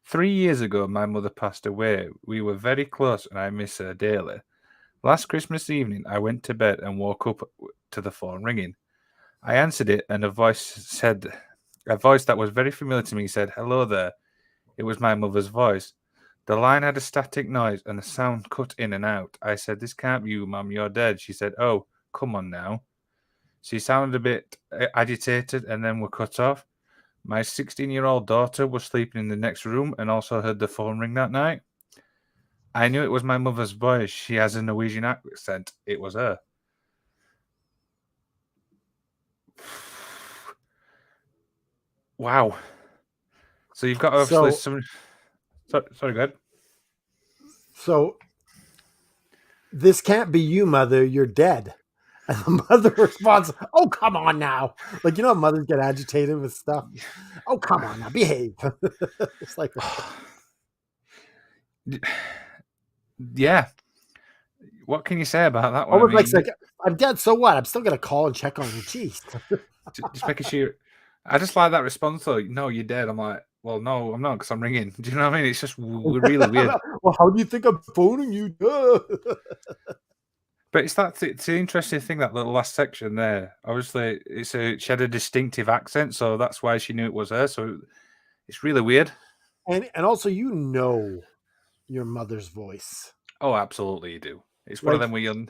3 years ago, my mother passed away. We were very close, and I miss her daily. Last Christmas evening, I went to bed and woke up to the phone ringing. I answered it, and a voice that was very familiar to me said, "Hello there." It was my mother's voice. The line had a static noise, and the sound cut in and out. I said, "This can't be you, Mum. You're dead." She said, "Oh, come on now." She sounded a bit agitated, and then were cut off. My 16-year-old daughter was sleeping in the next room and also heard the phone ring that night. I knew it was my mother's voice. She has a Norwegian accent. It was her. Wow. So you've got obviously some. Sorry, go ahead. So this can't be you, mother. You're dead. And the mother responds, "Oh, come on now!" Like, mothers get agitated with stuff. "Oh, come on now, behave." It's like, Yeah. What can you say about that one? I almost mean, like, I'm dead. So what? I'm still gonna call and check on you. Jeez. just making sure. I just like that response though. No, you're dead. I'm like, well, no, I'm not because I'm ringing. Do you know what I mean? It's just really weird. Well, how do you think I'm phoning you? But it's the interesting thing, that little last section there. Obviously, she had a distinctive accent, so that's why she knew it was her. So it's really weird. And also, your mother's voice. Oh, absolutely, you do. It's one of Like, them where you.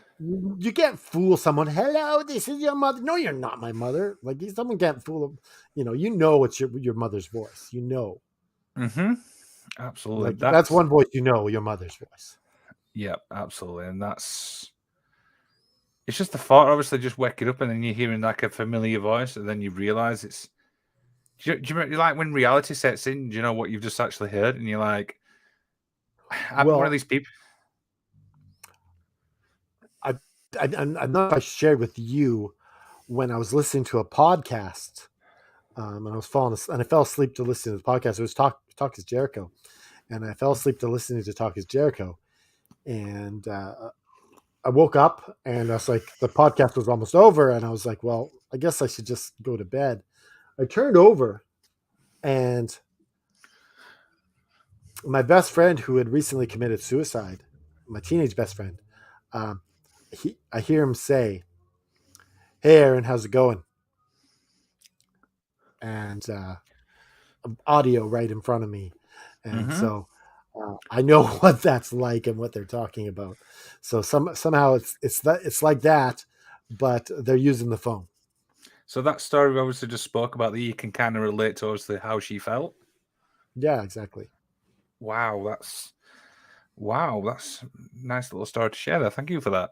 you can't fool someone. "Hello, this is your mother." No, you're not my mother. Like, someone can't fool them. It's your mother's voice. Mm-hmm. Absolutely. Like, that's one voice. Your mother's voice. Yeah, absolutely, and it's just the thought. Obviously, just waking up and then you're hearing like a familiar voice, and then you realize it's. Do you remember, like when reality sets in? Do you know what you've just actually heard? And you're like, I'm one of these people. I don't know if I shared with you when I was listening to a podcast, and I was and I fell asleep to listen to the podcast. It was Talk is Jericho, and I fell asleep to listening to Talk is Jericho, and I woke up and I was like, the podcast was almost over, and I was like, well, I guess I should just go to bed. I turned over, and my best friend, who had recently committed suicide, my teenage best friend, I hear him say, "Hey, Aaron, how's it going?" And audio right in front of me, and so I know what that's like and what they're talking about. So somehow it's like that, but they're using the phone. So that story we obviously just spoke about, that you can kind of relate to obviously how she felt. Yeah, exactly. Wow, that's a nice little story to share there. Thank you for that.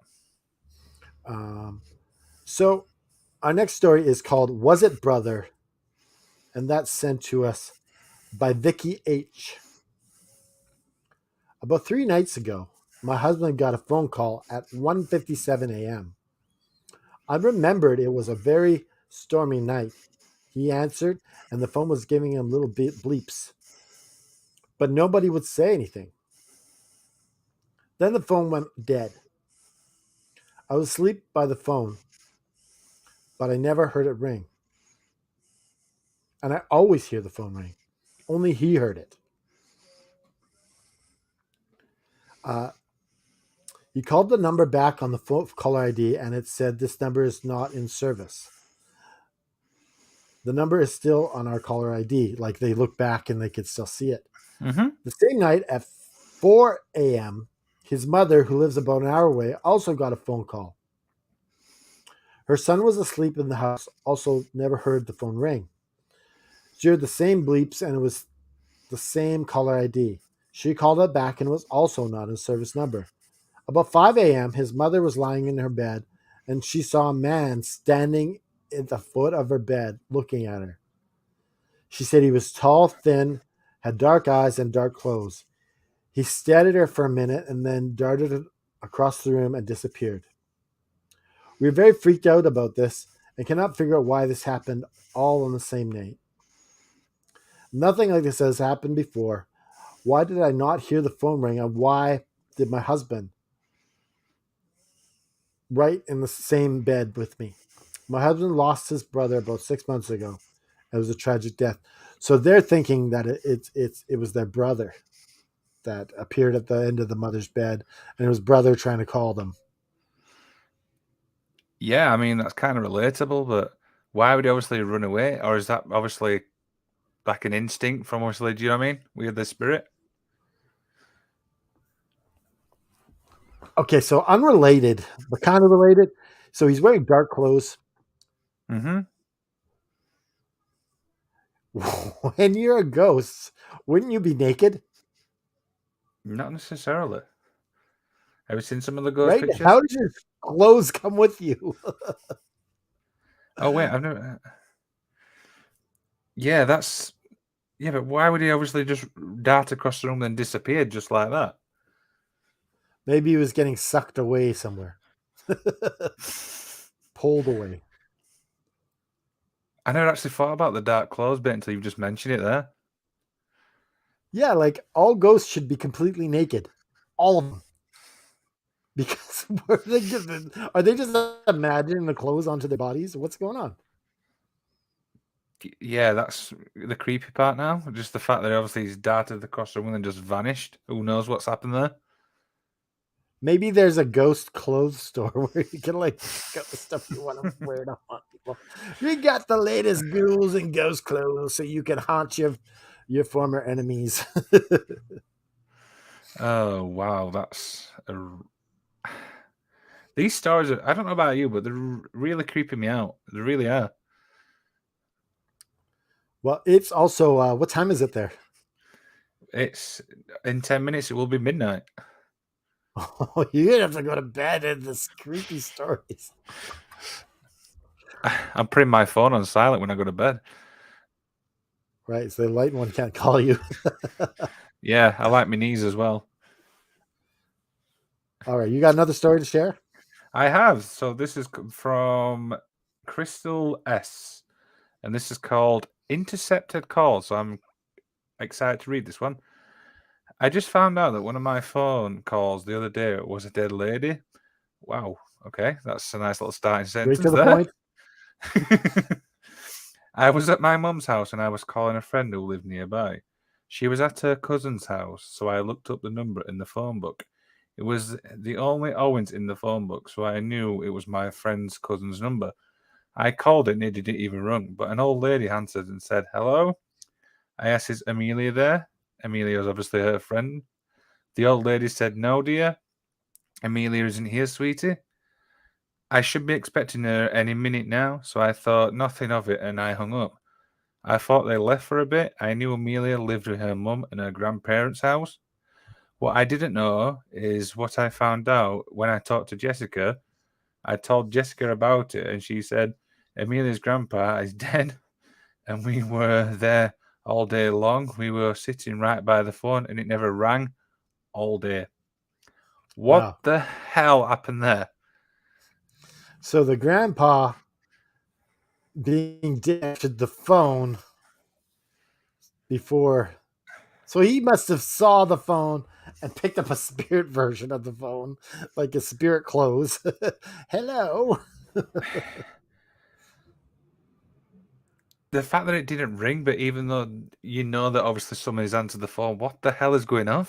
So our next story is called "Was It Brother?" and that's sent to us by Vicky H. About 3 nights ago, my husband got a phone call at 1:57 a.m. I remembered it was a very stormy night. He answered, and the phone was giving him little bleeps, but nobody would say anything. Then the phone went dead. I was asleep by the phone, but I never heard it ring. And I always hear the phone ring. Only he heard it. He called the number back on the phone caller ID, and it said this number is not in service. The number is still on our caller ID. Like, they look back and they could still see it. Mm-hmm. The same night at 4 a.m., his mother, who lives about an hour away, also got a phone call. Her son was asleep in the house, also never heard the phone ring. She heard the same bleeps, and it was the same caller ID. She called it back, and it was also not in service number. About 5 a.m., his mother was lying in her bed, and she saw a man standing at the foot of her bed looking at her. She said he was tall, thin, had dark eyes, and dark clothes. He stared at her for a minute and then darted across the room and disappeared. We were very freaked out about this and cannot figure out why this happened all on the same night. Nothing like this has happened before. Why did I not hear the phone ring, and why did my husband right in the same bed with me? My husband lost his brother about 6 months ago. It was a tragic death. So they're thinking that it was their brother that appeared at the end of the mother's bed, and it was brother trying to call them. Yeah, I mean, that's kind of relatable, but why would he obviously run away? Or is that obviously like an instinct from obviously, do you know what I mean? We have the spirit. Okay, so unrelated, but kind of related. So he's wearing dark clothes. Mm-hmm. When you're a ghost, wouldn't you be naked? Not necessarily. Have you seen some of the ghost Right? pictures? How does your clothes come with you? Oh wait, I've never. Yeah, but why would he obviously just dart across the room and disappear just like that? Maybe he was getting sucked away somewhere. Pulled away. I never actually thought about the dark clothes bit until you've just mentioned it there. Yeah, like all ghosts should be completely naked. All of them. Because are they just imagining the clothes onto their bodies? What's going on? Yeah, that's the creepy part now. Just the fact that obviously he's darted across the room and just vanished. Who knows what's happened there? Maybe there's a ghost clothes store where you can like pick up the stuff you want to wear to haunt people. We got the latest ghouls and ghost clothes so you can haunt your former enemies. Oh wow, these stories are, I don't know about you, but they're really creeping me out. They really are. Well, it's also what time is it there? It's in 10 minutes. It will be midnight. Oh, you're gonna have to go to bed in this creepy stories. I'm putting my phone on silent when I go to bed. Right, so the light one can't call you. Yeah, I like my knees as well. All right, you got another story to share? I have. So this is from Crystal S, and this is called Intercepted Call. So I'm excited to read this one. I just found out that one of my phone calls the other day was a dead lady. Wow. Okay, that's a nice little starting Straight to sentence the there. point. I was at my mum's house and I was calling a friend who lived nearby. She was at her cousin's house, so I looked up the number in the phone book. It was the only Owens in the phone book, so I knew it was my friend's cousin's number. I called it and it didn't even ring, but an old lady answered and said, "Hello?" I asked, "Is Amelia there?" Amelia was obviously her friend. The old lady said, "No, dear. Amelia isn't here, sweetie. I should be expecting her any minute now," so I thought nothing of it and I hung up. I thought they left for a bit. I knew Amelia lived with her mum and her grandparents' house. What I didn't know is what I found out when I talked to Jessica. I told Jessica about it and she said Amelia's grandpa is dead and we were there all day long. We were sitting right by the phone and it never rang all day. What Wow. the hell happened there? So the grandpa being dead answered the phone before. So he must have saw the phone and picked up a spirit version of the phone, like a spirit clothes. Hello. The fact that it didn't ring, but even though you know that obviously somebody's answered the phone, what the hell is going on?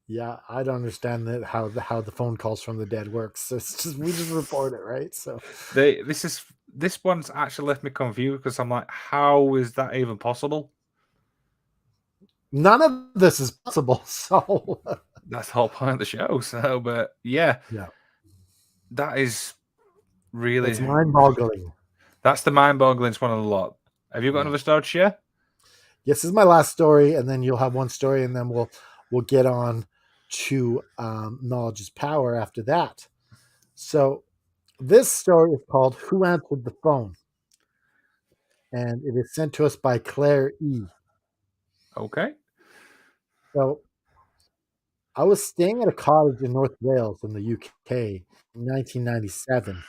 Yeah, I don't understand that how the phone calls from the dead works. It's just we just report it, right? So This one's actually left me confused because I'm like, how is that even possible? none of this is possible. So That's the whole point of the show. So, but yeah, yeah, that is really it's mind-boggling. that's the mind-boggling one of the lot. Have you got Yeah. another story to share? Yes, this is my last story, and then you'll have one story, and then we'll get on to knowledge is power after that. So this story is called "Who Answered the Phone," and it is sent to us by Claire E. Okay. So I was staying at a cottage in North Wales in the UK in 1997.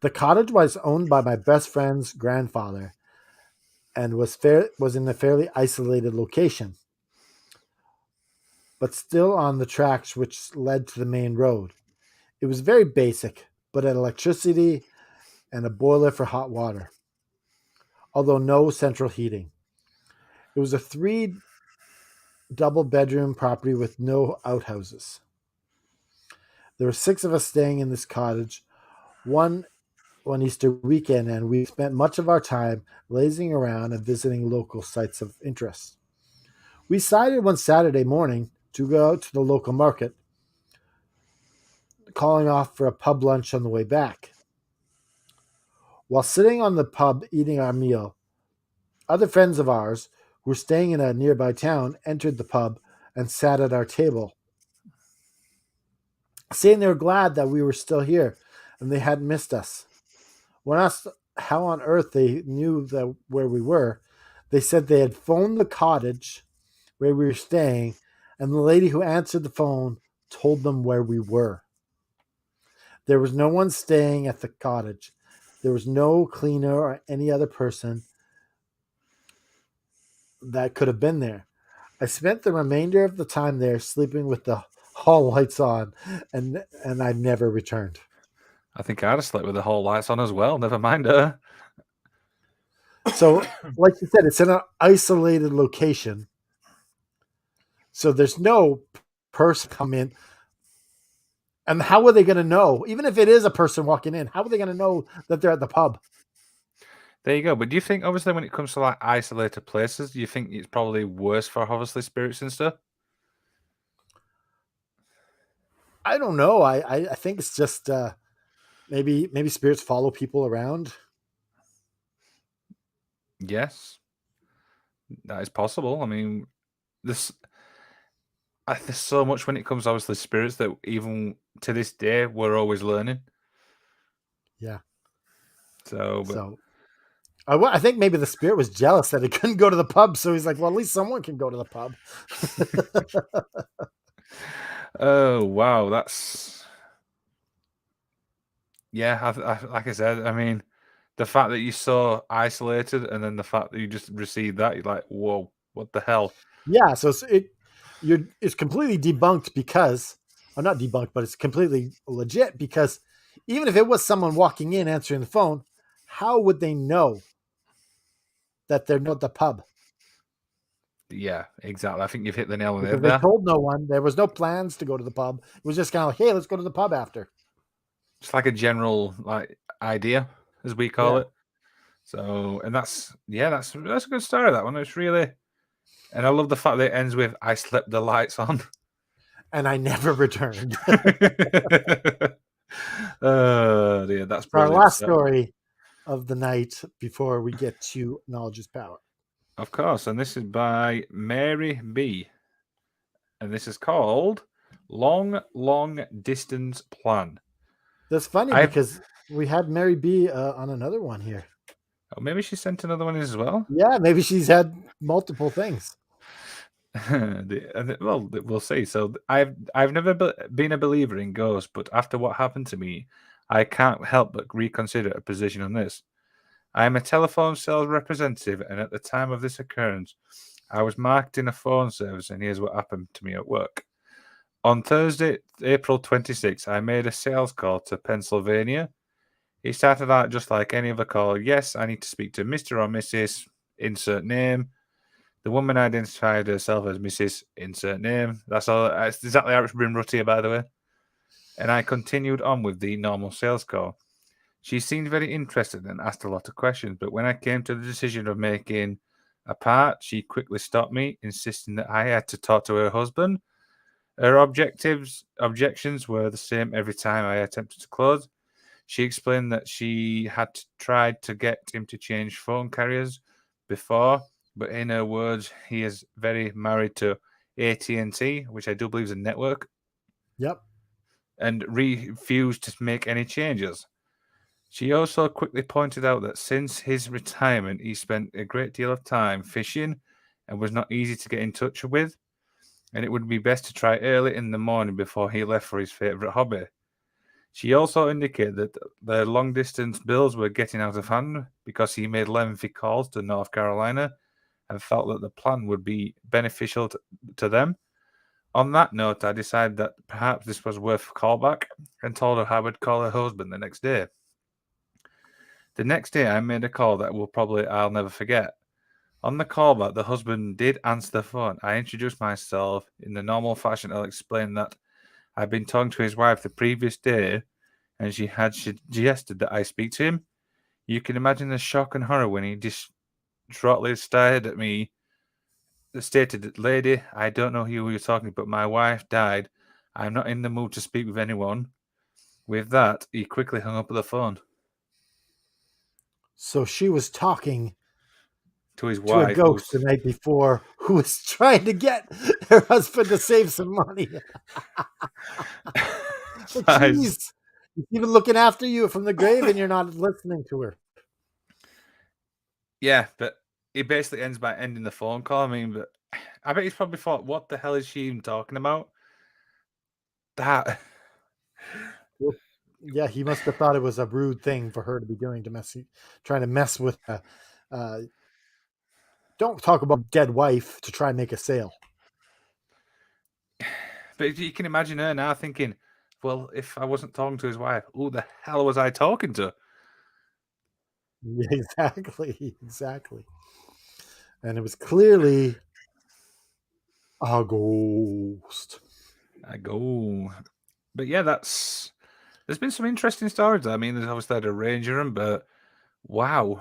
The cottage was owned by my best friend's grandfather and was in a fairly isolated location, but still on the tracks which led to the main road. It was very basic, but had electricity and a boiler for hot water, although no central heating. It was a three double bedroom property with no outhouses. There were six of us staying in this cottage, one Easter weekend, and we spent much of our time lazing around and visiting local sites of interest. We decided one Saturday morning to go out to the local market, calling off for a pub lunch on the way back. While sitting on the pub eating our meal, other friends of ours who were staying in a nearby town entered the pub and sat at our table, saying they were glad that we were still here and they hadn't missed us. When asked how on earth they knew that where we were. They said they had phoned the cottage where we were staying, and the lady who answered the phone told them where we were. There was no one staying at the cottage. There was no cleaner or any other person that could have been there. I spent the remainder of the time there sleeping with the hall lights on, and I never returned. I think I'd have slept with the whole lights on as well. Never mind her. So, like you said, it's in an isolated location. So there's no person come in. And how are they going to know? Even if it is a person walking in, how are they going to know that they're at the pub? There you go. But do you think, obviously, when it comes to like isolated places, do you think it's probably worse for obviously spirits and stuff? I don't know. I think it's just maybe spirits follow people around. Yes, that is possible. I mean, there's so much when it comes, obviously, spirits that even to this day we're always learning. Yeah. So, but So I think maybe the spirit was jealous that he couldn't go to the pub. So he's like, well, at least someone can go to the pub. oh wow, that's yeah. Like I said, I mean, the fact that you're so isolated, and then the fact that you just received that, you're like, whoa, what the hell? Yeah. So it's completely debunked because, or not debunked, but it's completely legit because even if it was someone walking in answering the phone, how would they know that they're not the pub? Yeah, exactly. I think you've hit the nail on the Because head they there. told no one. There was no plans to go to the pub. It was just kind of like, hey, let's go to the pub after. It's like a general like idea, as we call Yeah. it. So, and that's that's a good story. That one. It's really, and I love the fact that it ends with "I slept the lights on." And I never returned. Oh dear, that's Our brilliant. last So, story of the night before we get to Knowledge is Power. of course, and this is by Mary B, and this is called "Long Distance Plan." That's funny I've because we had Mary B on another one here. oh, maybe she sent another one in as well. Yeah, maybe she's had multiple things. Well, we'll see. So I've never been a believer in ghosts, but after what happened to me, I can't help but reconsider a position on this. I am a telephone sales representative, and at the time of this occurrence, I was marketing a phone service, and here's what happened to me at work. On Thursday, April 26th, I made a sales call to Pennsylvania. It started out just like any other call. Yes, I need to speak to Mr. or Mrs. Insert name. The woman identified herself as Mrs. Insert name. That's all. That's exactly how it's been rutty, by the way. And I continued on with the normal sales call. She seemed very interested and asked a lot of questions, but when I came to the decision of making a part, she quickly stopped me, insisting that I had to talk to her husband. Her objections were the same every time I attempted to close. She explained that she had tried to get him to change phone carriers before, but in her words, he is very married to AT&T, which I do believe is a network, Yep. and refused to make any changes. She also quickly pointed out that since his retirement, he spent a great deal of time fishing and was not easy to get in touch with, and it would be best to try early in the morning before he left for his favorite hobby. She also indicated that the long distance bills were getting out of hand because he made lengthy calls to North Carolina and felt that the plan would be beneficial to them. On that note, I decided that perhaps this was worth a callback and told her I would call her husband the next day. The next day, I made a call that I'll never forget. On the callback, the husband did answer the phone. I introduced myself in the normal fashion. I'll explain that I'd been talking to his wife the previous day, and she had suggested that I speak to him. You can imagine the shock and horror when he distraughtly stared at me, stated that, "Lady, I don't know who you're talking, but my wife died. I'm not in the mood to speak with anyone." With that, he quickly hung up the phone So she was talking to his to a wife. ghost the night before who was trying to get her husband to save some money. But geez, he's even looking after you from the grave and you're not listening to her. Yeah, but he basically ends by ending the phone call. I mean, but I bet he's probably thought, what the hell is she even talking about? That. Well, yeah, he must have thought it was a rude thing for her to be doing, trying to mess with. Uh, don't talk about dead wife to try and make a sale. But you can imagine her now thinking, well, if I wasn't talking to his wife, who the hell was I talking to? Yeah, exactly. And it was clearly a ghost. I go. But yeah, there's been some interesting stories. I mean, there's obviously had a ranger, but wow,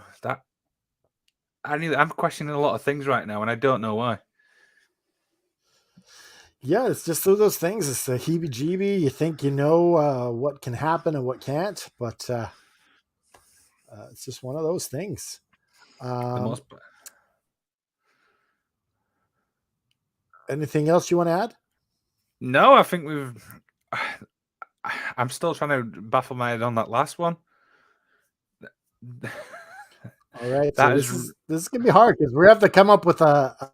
I'm questioning a lot of things right now, and I don't know why. Yeah, it's just those things. It's the heebie-jeebie. You think you know what can happen and what can't, but it's just one of those things. The most. Anything else you want to add? No, I think we've. I'm still trying to baffle my head on that last one. All right, so That this is. is gonna be hard because we have to come up with a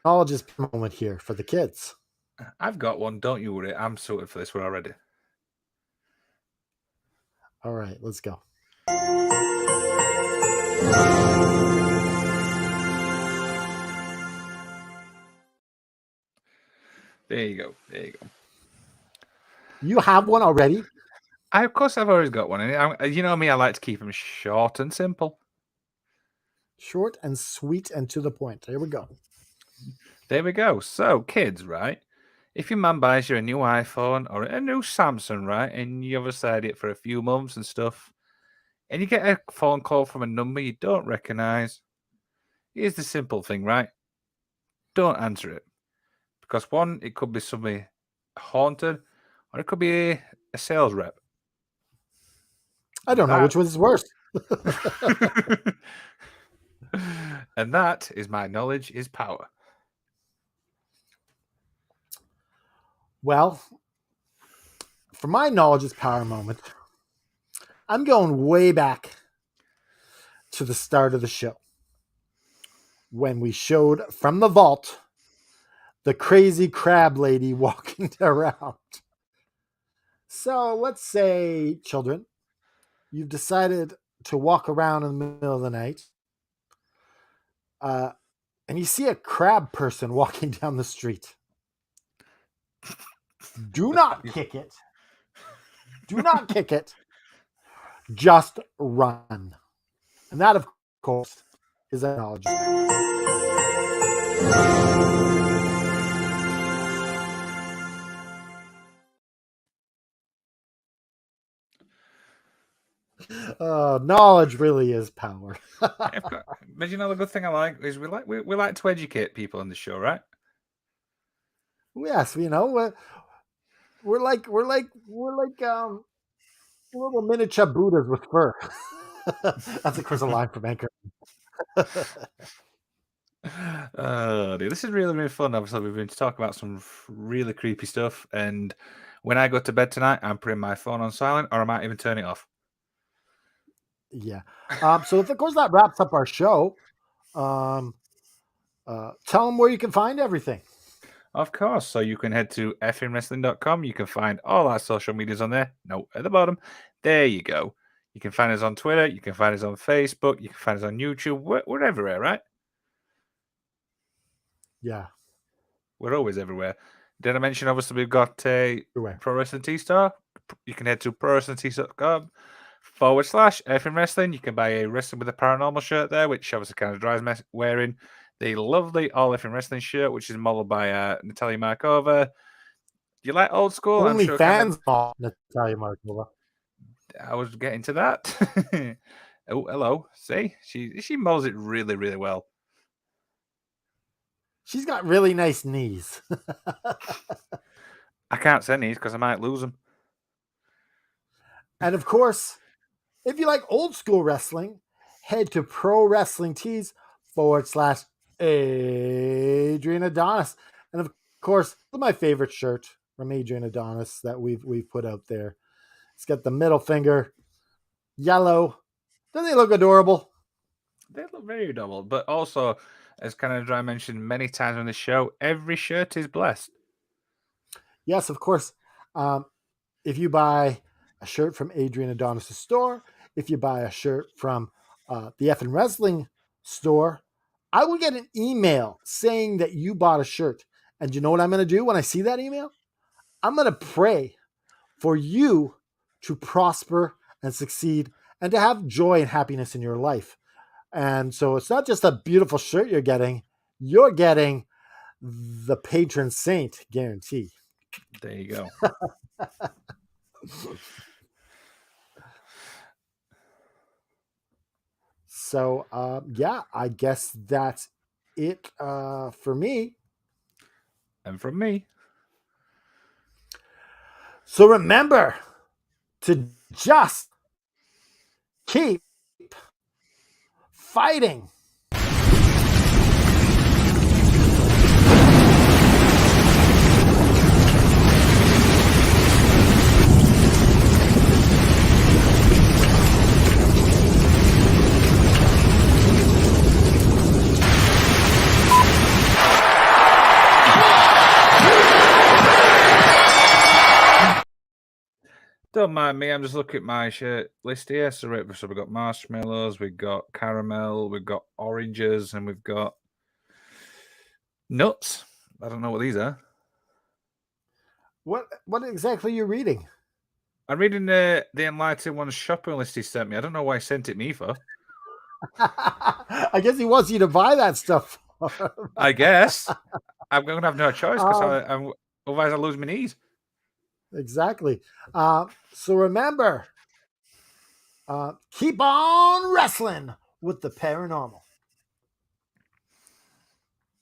knowledge moment here for the kids. I've got one. Don't you worry. I'm sorted for this one already. All right, let's go. There you go. There you go. You have one already? Of course, I've always got one. And you know me, I like to keep them short and simple. Short and sweet and to the point. Here we go. There we go. So, kids, right? If your mum buys you a new iPhone or a new Samsung, right, and you've had it for a few months and stuff, and you get a phone call from a number you don't recognize, here's the simple thing, right? Don't answer it. Because one, it could be somebody haunted, or it could be a sales rep. I don't know which was worse. And that is my knowledge is power. Well, for my knowledge is power moment, I'm going way back to the start of the show when we showed from the vault the crazy crab lady walking around. So let's say, children, you've decided to walk around in the middle of the night, and you see a crab person walking down the street. Do not kick it. Do not kick it. Just run. And that, of course, is acknowledgement. Knowledge really is power. But you know the good thing I like is we like to educate people on the show, right? Yes, you know, we're like little miniature Buddhas with fur. That's of course a line from Anchor. Oh, dear. This has really been fun. Obviously, we've been talking about some really creepy stuff. And when I go to bed tonight, I'm putting my phone on silent, or I might even turn it off. Yeah. So of course that wraps up our show. Tell them where you can find everything. Of course. So you can head to fnwrestling.com. You can find all our social medias on there. No, at the bottom. There you go. You can find us on Twitter. You can find us on Facebook. You can find us on YouTube. We're everywhere, right? Yeah. We're always everywhere. Did I mention, obviously, we've got a Everywhere. Pro Wrestling T-Star. You can head to prowrestlingtees.com/FM Wrestling. You can buy a Wrestling with a Paranormal shirt there, which obviously kind of drives wearing the lovely All FM Wrestling shirt, which is modeled by Natalia Markova. You like old school? Only I'm sure fans of Natalia Markova. I was getting to that. Oh, hello. See? She models it really, really well. She's got really nice knees. I can't say these because I might lose them. And of course, if you like old school wrestling, head to Pro Wrestling Tees/Adrian Adonis. And of course, my favorite shirt from Adrian Adonis that we've put out there. It's got the middle finger, yellow. Doesn't he look adorable? They look very adorable. But also, as Canada Dry mentioned many times on the show, every shirt is blessed. Yes, of course. If you buy a shirt from Adrian Adonis' store, if you buy a shirt from the Effin' Wrestling store, I will get an email saying that you bought a shirt. And you know what I'm going to do when I see that email? I'm going to pray for you to prosper and succeed and to have joy and happiness in your life. And so it's not just a beautiful shirt you're getting the patron saint guarantee. There you go. So, yeah, I guess that's it for me. And from me. So remember to just keep fighting. Don't mind me, I'm just looking at my shirt list here. So we've got marshmallows, we've got caramel, we've got oranges, and we've got nuts. I don't know what these are. What exactly are you reading? I'm reading the Enlightened One's shopping list he sent me. I don't know why he sent it me for. I guess he wants you to buy that stuff. I guess. I'm going to have no choice because otherwise I'll lose my knees. Exactly. So remember, keep on wrestling with the paranormal.